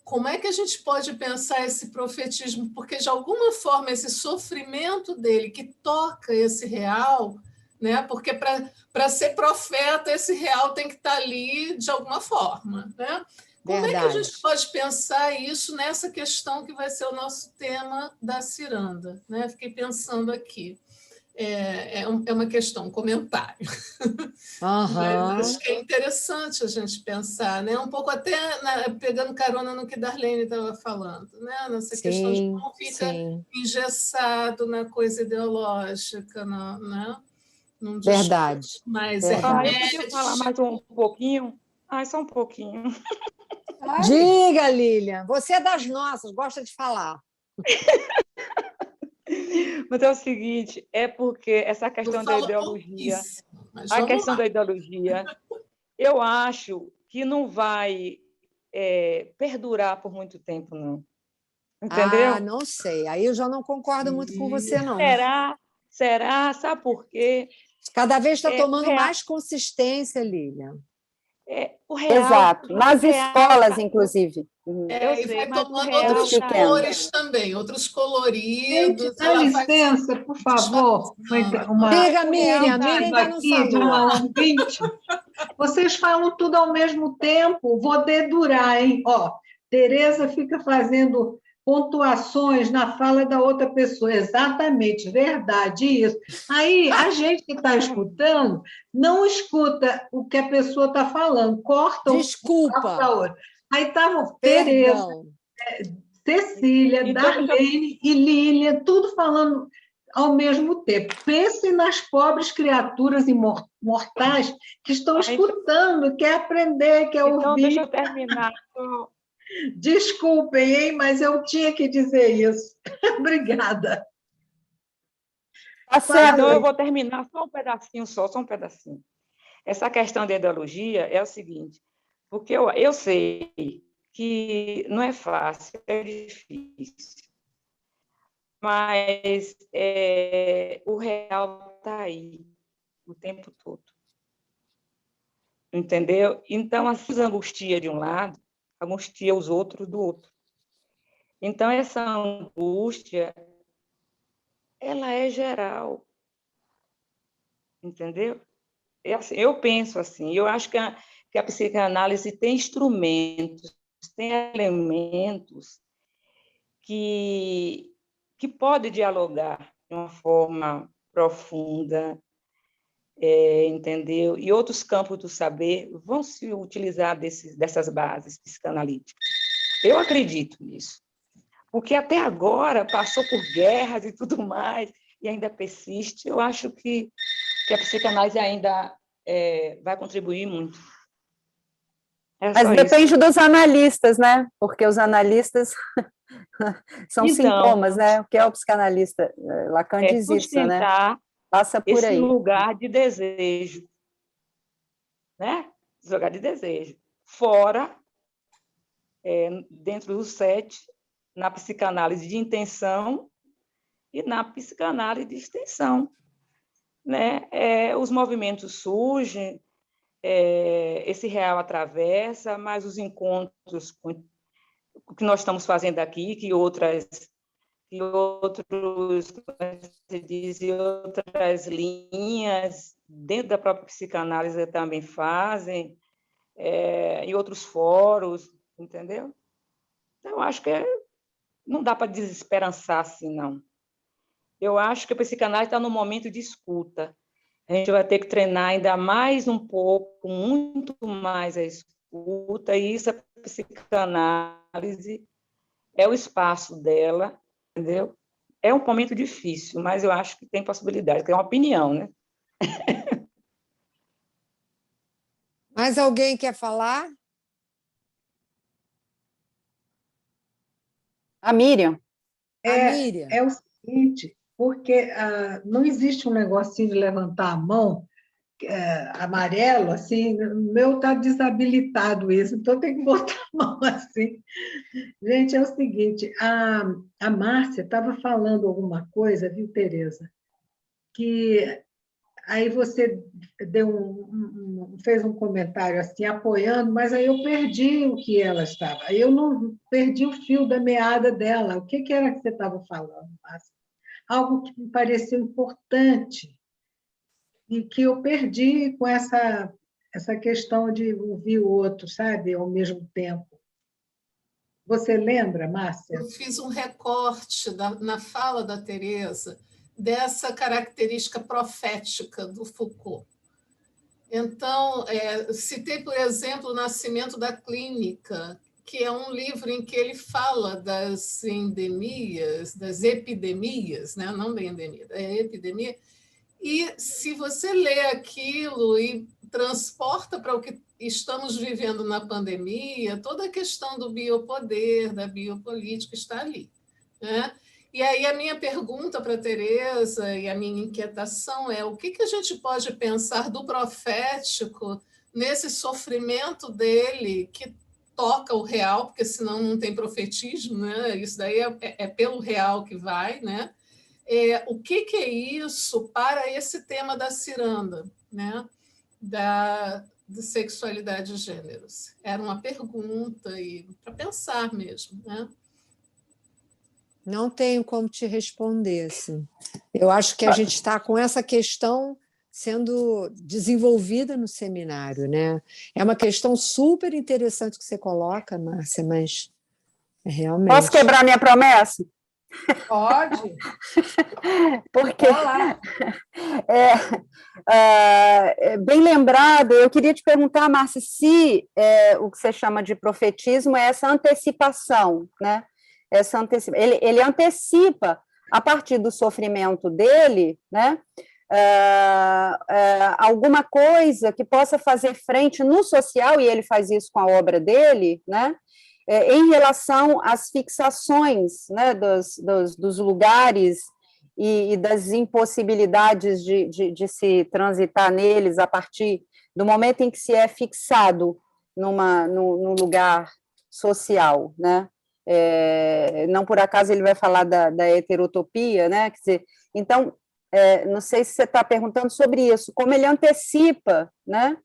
Como é que a gente pode pensar esse profetismo? Porque, de alguma forma, esse sofrimento dele que toca esse real, né? Porque para ser profeta, esse real tem que estar ali de alguma forma, né? Como é que a gente pode pensar isso nessa questão que vai ser o nosso tema da Ciranda? Né? Fiquei pensando aqui. É uma questão, um comentário. Mas acho que é interessante a gente pensar, né? Um pouco até pegando carona no que Darlene estava falando, né? Nessa questão de como fica engessado na coisa ideológica, né? Num Verdade. Mais eu podia falar mais um pouquinho? Só um pouquinho. Diga, Lilian. Você é das nossas, gosta de falar. Mas é o seguinte, é porque essa questão da ideologia, eu acho que não vai perdurar por muito tempo, não. Entendeu? Não sei. Aí eu já não concordo muito com você, não. Será? Sabe por quê? Cada vez está tomando mais consistência, Lilian. Exato. Nas escolas, inclusive. E vai tomando outros cores também, outros coloridos. Gente, dá licença, por favor. Diga, Miriam, ainda não falou. Vocês falam tudo ao mesmo tempo, vou dedurar, hein? Tereza fica fazendo pontuações na fala da outra pessoa. Exatamente, verdade, isso. Aí, a gente que está escutando, não escuta o que a pessoa está falando, corta Desculpa. o outra. Aí estavam Tereza, Cecília, Darlene e Lília, tudo falando ao mesmo tempo. Pense nas pobres criaturas mortais que estão escutando, quer aprender, quer ouvir. Então, deixa eu terminar. Desculpem, hein, mas eu tinha que dizer isso. Obrigada. Então, eu vou terminar só um pedacinho, só um pedacinho. Essa questão da ideologia é o seguinte, porque eu sei que não é fácil, é difícil, mas o real está aí o tempo todo. Entendeu? Então, assim, angustia de um lado, angustia os outros do outro. Então, essa angústia, ela é geral. Entendeu? Assim, eu penso assim, eu acho que a psicanálise tem instrumentos, tem elementos que pode dialogar de uma forma profunda, entendeu? E outros campos do saber vão se utilizar dessas bases psicanalíticas. Eu acredito nisso, porque até agora passou por guerras e tudo mais, e ainda persiste. Eu acho que a psicanálise ainda vai contribuir muito. Mas depende dos analistas, né? Porque os analistas são sintomas, né? O que é o psicanalista? Lacan diz isso, né? Passa por esse aí. Lugar de desejo, né? Esse lugar de desejo. Fora, dentro dos 7, na psicanálise de intenção e na psicanálise de extensão, né? Os movimentos surgem, esse real atravessa, mas os encontros que nós estamos fazendo aqui, que outras linhas dentro da própria psicanálise também fazem, e outros fóruns, entendeu? Então, eu acho que não dá para desesperançar assim, não. Eu acho que a psicanálise está no momento de escuta. A gente vai ter que treinar ainda mais um pouco, muito mais a escuta, e isso, a psicanálise é o espaço dela, entendeu? é um momento difícil, mas eu acho que tem possibilidade, que é uma opinião, né? Mais alguém quer falar? A Miriam. É o seguinte, porque não existe um negocinho de levantar a mão amarelo, assim, o meu está desabilitado isso, então tem que botar a mão assim. Gente, é o seguinte, a Márcia estava falando alguma coisa, viu, Tereza? Que aí você fez um comentário assim, apoiando, mas aí eu perdi o que ela estava. Eu não perdi o fio da meada dela. O que era que você estava falando, Márcia? Algo que me pareceu importante e que eu perdi com essa questão de ouvir o outro, sabe, ao mesmo tempo. Você lembra, Márcia? Eu fiz um recorte na fala da Tereza dessa característica profética do Foucault. Então, citei, por exemplo, O Nascimento da Clínica, que é um livro em que ele fala das endemias, das epidemias, né? Não da endemia, da epidemia. E se você lê aquilo e transporta para o que estamos vivendo na pandemia, toda a questão do biopoder, da biopolítica está ali, né? E aí a minha pergunta para a Tereza e a minha inquietação é o que a gente pode pensar do profético nesse sofrimento dele que toca o real, porque senão não tem profetismo, né? Isso daí é pelo real que vai, né? O que é isso para esse tema da ciranda, né? Da sexualidade e gêneros? Era uma pergunta para pensar mesmo, né? Não tenho como te responder. Assim. Eu acho que a gente está com essa questão sendo desenvolvida no seminário, né? É uma questão super interessante que você coloca, Márcia, mas realmente... Posso quebrar minha promessa? Pode. Porque bem lembrado, eu queria te perguntar, Márcia, se o que você chama de profetismo é essa antecipação, né? Ele antecipa, a partir do sofrimento dele, né? Alguma coisa que possa fazer frente no social, e ele faz isso com a obra dele, né? Em relação às fixações, né, dos lugares e das impossibilidades de se transitar neles a partir do momento em que se é fixado num lugar social, né? Não por acaso ele vai falar da heterotopia, né? Quer dizer, então, não sei se você está perguntando sobre isso, como ele antecipa, né?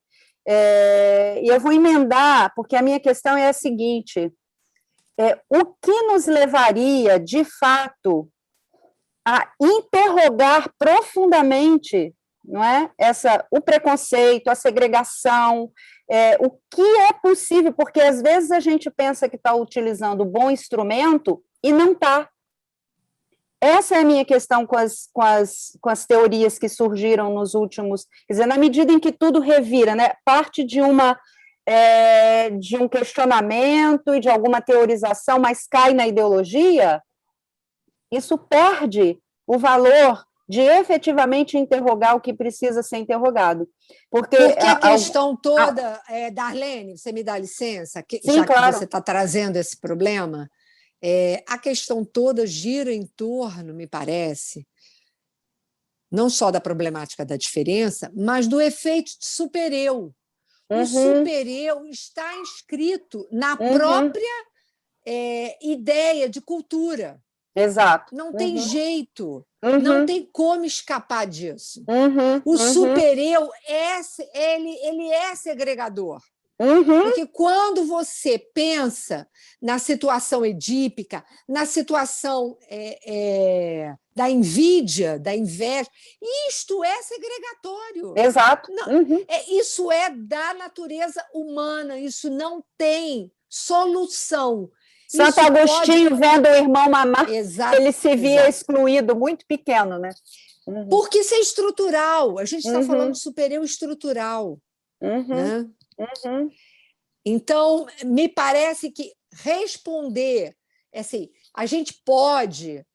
E eu vou emendar, porque a minha questão é a seguinte, o que nos levaria, de fato, a interrogar profundamente, não é? O preconceito, a segregação, o que é possível, porque às vezes a gente pensa que está utilizando bom instrumento e não está. Essa é a minha questão com as teorias que surgiram nos últimos... Quer dizer, na medida em que tudo revira, né? Parte de um questionamento e de alguma teorização, mas cai na ideologia, isso perde o valor de efetivamente interrogar o que precisa ser interrogado. Porque a questão toda, Darlene, você me dá licença, sim, já claro. Que você está trazendo esse problema, a questão toda gira em torno, me parece, não só da problemática da diferença, mas do efeito de supereu. O supereu está inscrito na própria ideia de cultura. Exato. Não tem jeito, não tem como escapar disso. O supereu ele é segregador. Porque quando você pensa na situação edípica, na situação da inveja, isto é segregatório. Exato. Isso é da natureza humana, isso não tem solução. Santo Agostinho, vendo o irmão mamar, ele se via excluído, muito pequeno, né? Porque isso é estrutural, a gente está falando de superior estrutural. Né? Então, me parece que responder, assim, a gente pode...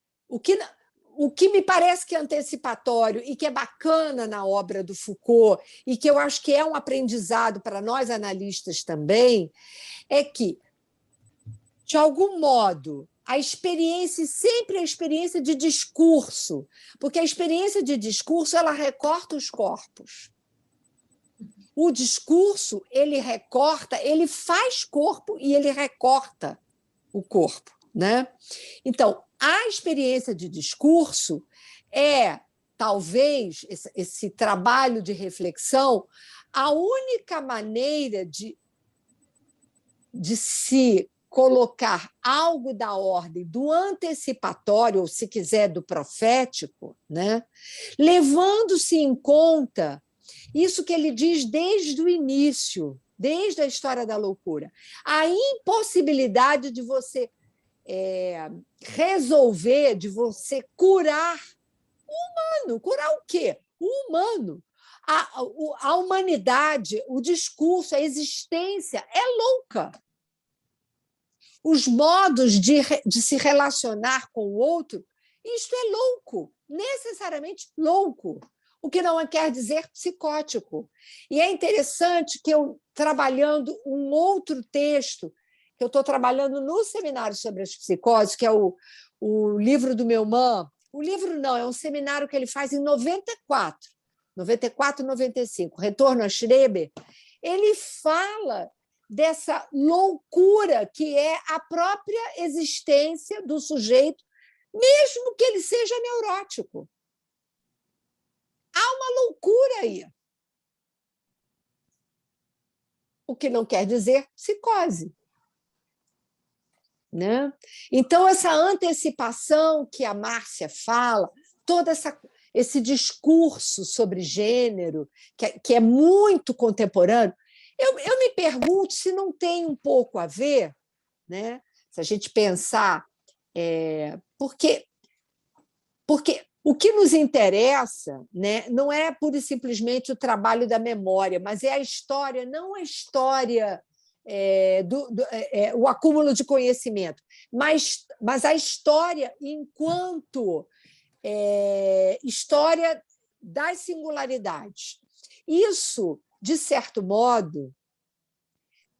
o que me parece que é antecipatório e que é bacana na obra do Foucault, e que eu acho que é um aprendizado para nós analistas também, é que, de algum modo, a experiência, sempre a experiência de discurso, porque a experiência de discurso ela recorta os corpos. O discurso, ele recorta, ele faz corpo e ele recorta o corpo, né? Então, a experiência de discurso é, talvez, esse trabalho de reflexão, a única maneira de se colocar algo da ordem do antecipatório, ou, se quiser, do profético, né? Levando-se em conta isso que ele diz desde o início, desde a história da loucura, a impossibilidade de você resolver, de você curar o humano. Curar o quê? O humano. A humanidade, o discurso, a existência é louca. Os modos de se relacionar com o outro, isto é louco, necessariamente louco, o que não quer dizer psicótico. E é interessante que eu, trabalhando um outro texto, que eu estou trabalhando no seminário sobre as psicoses, que é o livro do Melman. O livro não, é um seminário que ele faz em 94, 95, Retorno a Schreber. Ele fala dessa loucura que é a própria existência do sujeito, mesmo que ele seja neurótico. Há uma loucura aí. O que não quer dizer psicose. Né? Então, essa antecipação que a Márcia fala, todo esse discurso sobre gênero, que é muito contemporâneo, eu me pergunto se não tem um pouco a ver, né? Se a gente pensar, porque o que nos interessa, né, não é pura e simplesmente o trabalho da memória, mas é a história, não a história... o acúmulo de conhecimento, mas a história enquanto história das singularidades. Isso, de certo modo,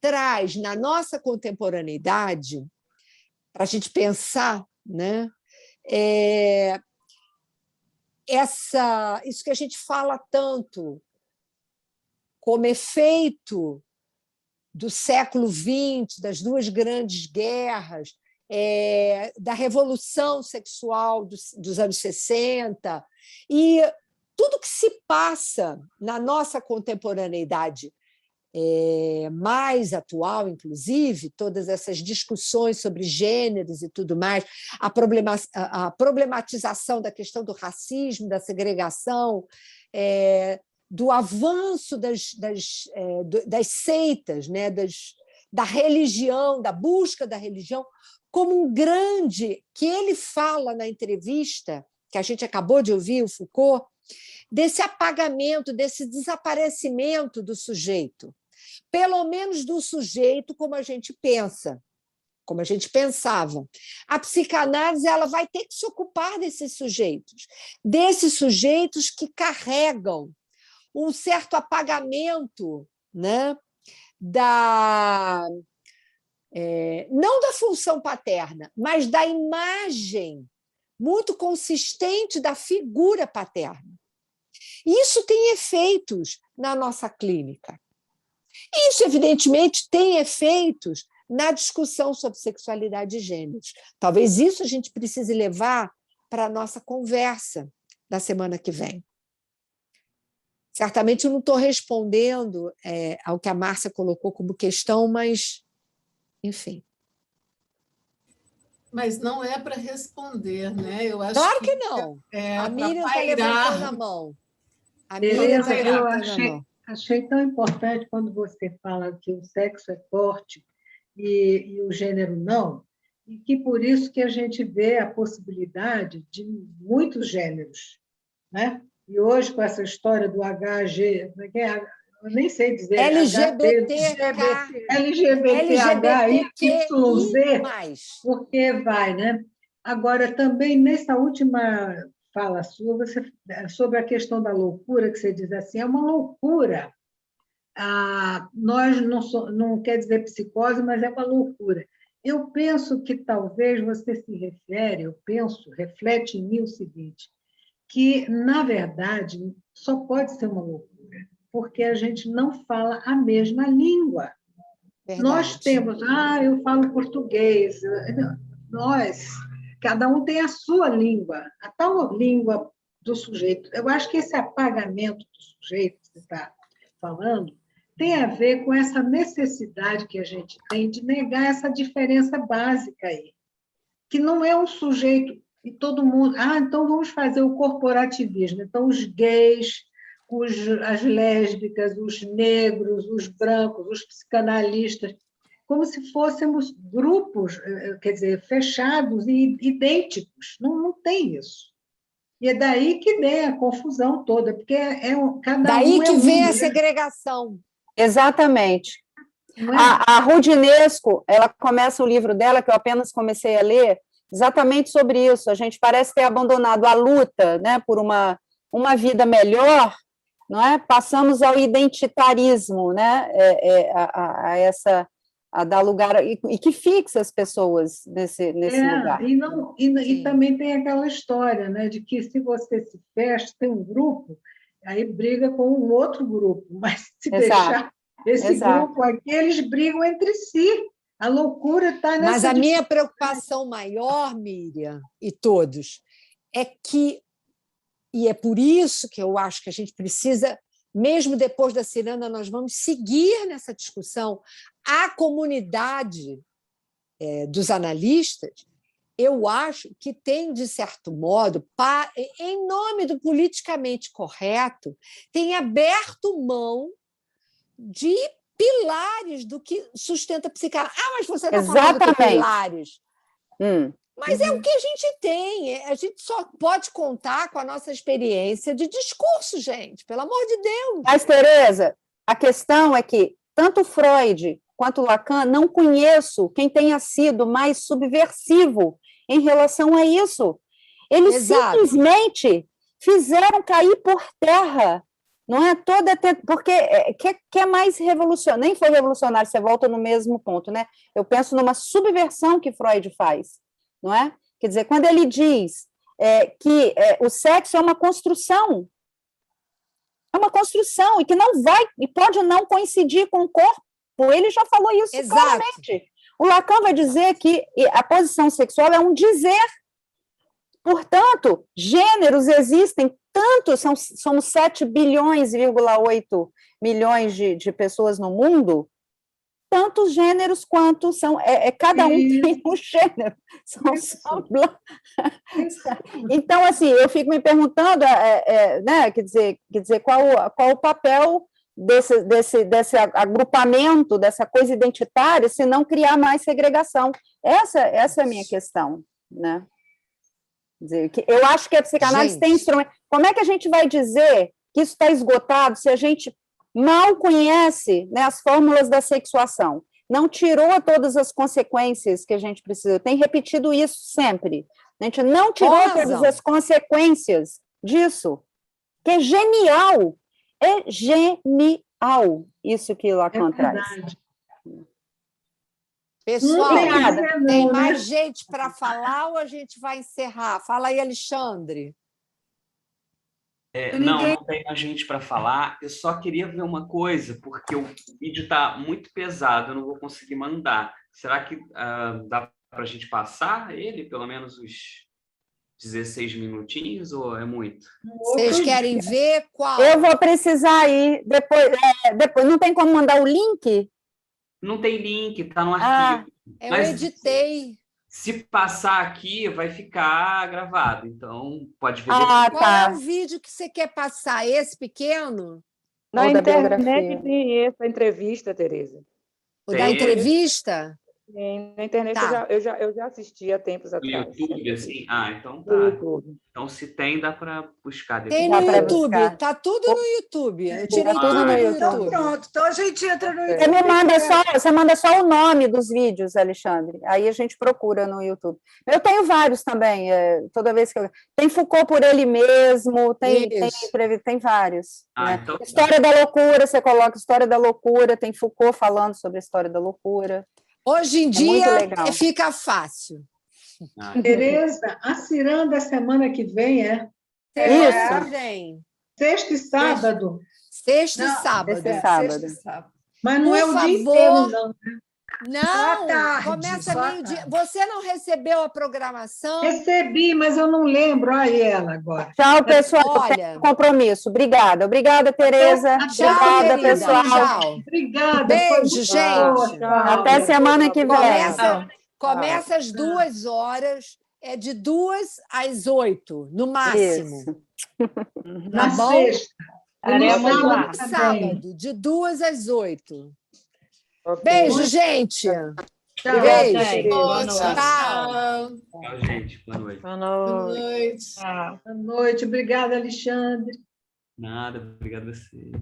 traz na nossa contemporaneidade, para a gente pensar, né, isso que a gente fala tanto como efeito do século XX, das duas grandes guerras, da revolução sexual dos anos 60, e tudo que se passa na nossa contemporaneidade mais atual, inclusive, todas essas discussões sobre gêneros e tudo mais, a problematização da questão do racismo, da segregação, do avanço das seitas, né? Da religião, da busca da religião, como um grande... que ele fala na entrevista, que a gente acabou de ouvir, o Foucault, desse apagamento, desse desaparecimento do sujeito, pelo menos do sujeito como a gente pensa, como a gente pensava. A psicanálise ela vai ter que se ocupar desses sujeitos que carregam um certo apagamento, né, não da função paterna, mas da imagem muito consistente da figura paterna. Isso tem efeitos na nossa clínica. Isso, evidentemente, tem efeitos na discussão sobre sexualidade e gêneros. Talvez isso a gente precise levar para a nossa conversa da semana que vem. Certamente eu não estou respondendo ao que a Márcia colocou como questão, mas, enfim. Mas não é para responder, né? Eu acho claro que não. A Miriam está levantando a mão. Beleza, eu achei tão importante quando você fala que o sexo é forte e o gênero não, e que por isso que a gente vê a possibilidade de muitos gêneros, né? E hoje, com essa história do HG, eu nem sei dizer, LGBTHYZ, porque vai, né? Agora, também, nessa última fala sua, sobre a questão da loucura, que você diz assim, é uma loucura. Nós não quer dizer psicose, mas é uma loucura. Eu penso que talvez você se refere, reflete em mim o seguinte, que, na verdade, só pode ser uma loucura, porque a gente não fala a mesma língua. Verdade. Nós temos, eu falo português, cada um tem a sua língua, a tal língua do sujeito. Eu acho que esse apagamento do sujeito que você está falando tem a ver com essa necessidade que a gente tem de negar essa diferença básica aí, que não é um sujeito e todo mundo... então vamos fazer o corporativismo. Então, os gays, as lésbicas, os negros, os brancos, os psicanalistas, como se fôssemos grupos, quer dizer, fechados e idênticos. Não tem isso. E é daí que vem a confusão toda, porque cada daí um que vem a segregação. Exatamente. A Rudinesco, ela começa o livro dela, que eu apenas comecei a ler, exatamente sobre isso. A gente parece ter abandonado a luta, né, por uma vida melhor, não é? Passamos ao identitarismo, né, a dar lugar, e que fixa as pessoas nesse lugar. E também tem aquela história, né, de que se você se fecha, tem um grupo, aí briga com um outro grupo, mas se deixar esse grupo aqui, eles brigam entre si. A loucura está nessa... Mas a minha preocupação maior, Miriam, e todos, é que, e é por isso que eu acho que a gente precisa, mesmo depois da Ciranda, nós vamos seguir nessa discussão, a comunidade dos analistas, eu acho que tem, de certo modo, em nome do politicamente correto, tem aberto mão de pilares do que sustenta a psicanálise. Mas você está falando de pilares. Mas é o que a gente tem. A gente só pode contar com a nossa experiência de discurso, gente, pelo amor de Deus. Mas, Tereza, a questão é que tanto Freud quanto Lacan, não conheço quem tenha sido mais subversivo em relação a isso. Eles simplesmente fizeram cair por terra, não é? Porque quer mais revolucionário, nem foi revolucionário, você volta no mesmo ponto, né? Eu penso numa subversão que Freud faz, não é? Quer dizer, quando ele diz que o sexo é uma construção e que não vai, e pode não coincidir com o corpo, ele já falou isso claramente. O Lacan vai dizer que a posição sexual é um dizer. Portanto, gêneros existem tanto, somos 7,8 bilhões de pessoas no mundo, tantos gêneros quanto são, cada um tem um gênero. Então, assim, eu fico me perguntando, né, quer dizer, qual o papel desse agrupamento, dessa coisa identitária, se não criar mais segregação. Essa é a minha questão, né? Quer dizer, eu acho que a psicanálise tem instrumento. Como é que a gente vai dizer que isso está esgotado se a gente mal conhece, né, as fórmulas da sexuação? Não tirou todas as consequências que a gente precisa. Tem repetido isso sempre. A gente não tirou todas as consequências disso, que é genial. É genial isso que Lacan traz. Pessoal, tem mais gente para falar ou a gente vai encerrar? Fala aí, Alexandre. Não tem mais gente para falar. Eu só queria ver uma coisa, porque o vídeo está muito pesado, eu não vou conseguir mandar. Será que dá para a gente passar ele, pelo menos os 16 minutinhos, ou é muito? Vocês querem ver qual? Eu vou precisar ir. Depois não tem como mandar o link? Não tem link, está no arquivo. Eu editei. Se passar aqui, vai ficar gravado. Então, pode ver. Qual é o vídeo que você quer passar? Esse pequeno? Na internet tem essa entrevista, Tereza. O da entrevista? Na internet eu já assisti há tempos No atrás. YouTube, assim? Ah, então tá. Então, se tem, dá para buscar depois. Tem no YouTube, tá tudo no YouTube. Eu tirei tudo no YouTube. Então, pronto, então a gente entra no YouTube. Você manda só o nome dos vídeos, Alexandre. Aí a gente procura no YouTube. Eu tenho vários também, toda vez que eu... Tem Foucault por ele mesmo, tem vários. Né? Então... História da loucura, você coloca História da loucura, tem Foucault falando sobre a história da loucura. Hoje em dia fica fácil. Tereza, a ciranda semana que vem Isso. Vem. Sexta e sábado. Sexta e sábado. Mas não é o dia inteiro, não. Não, começa meio-dia. Você não recebeu a programação? Recebi, mas eu não lembro. Olha ela agora. Tchau, pessoal. Olha, compromisso. Obrigada, Tereza. Obrigada, pessoal. Tchau. Obrigada. Beijo, gente. Até semana que vem. Começa às 2h, é de 2 às 8, no máximo. Isso. Tá bom? Sexta. No sábado, de 2 às 8. Beijo, gente. Tchau, beijo. gente. Tchau, gente. Boa noite. Boa noite. Boa noite. Obrigada, Alexandre. Nada, obrigado a você.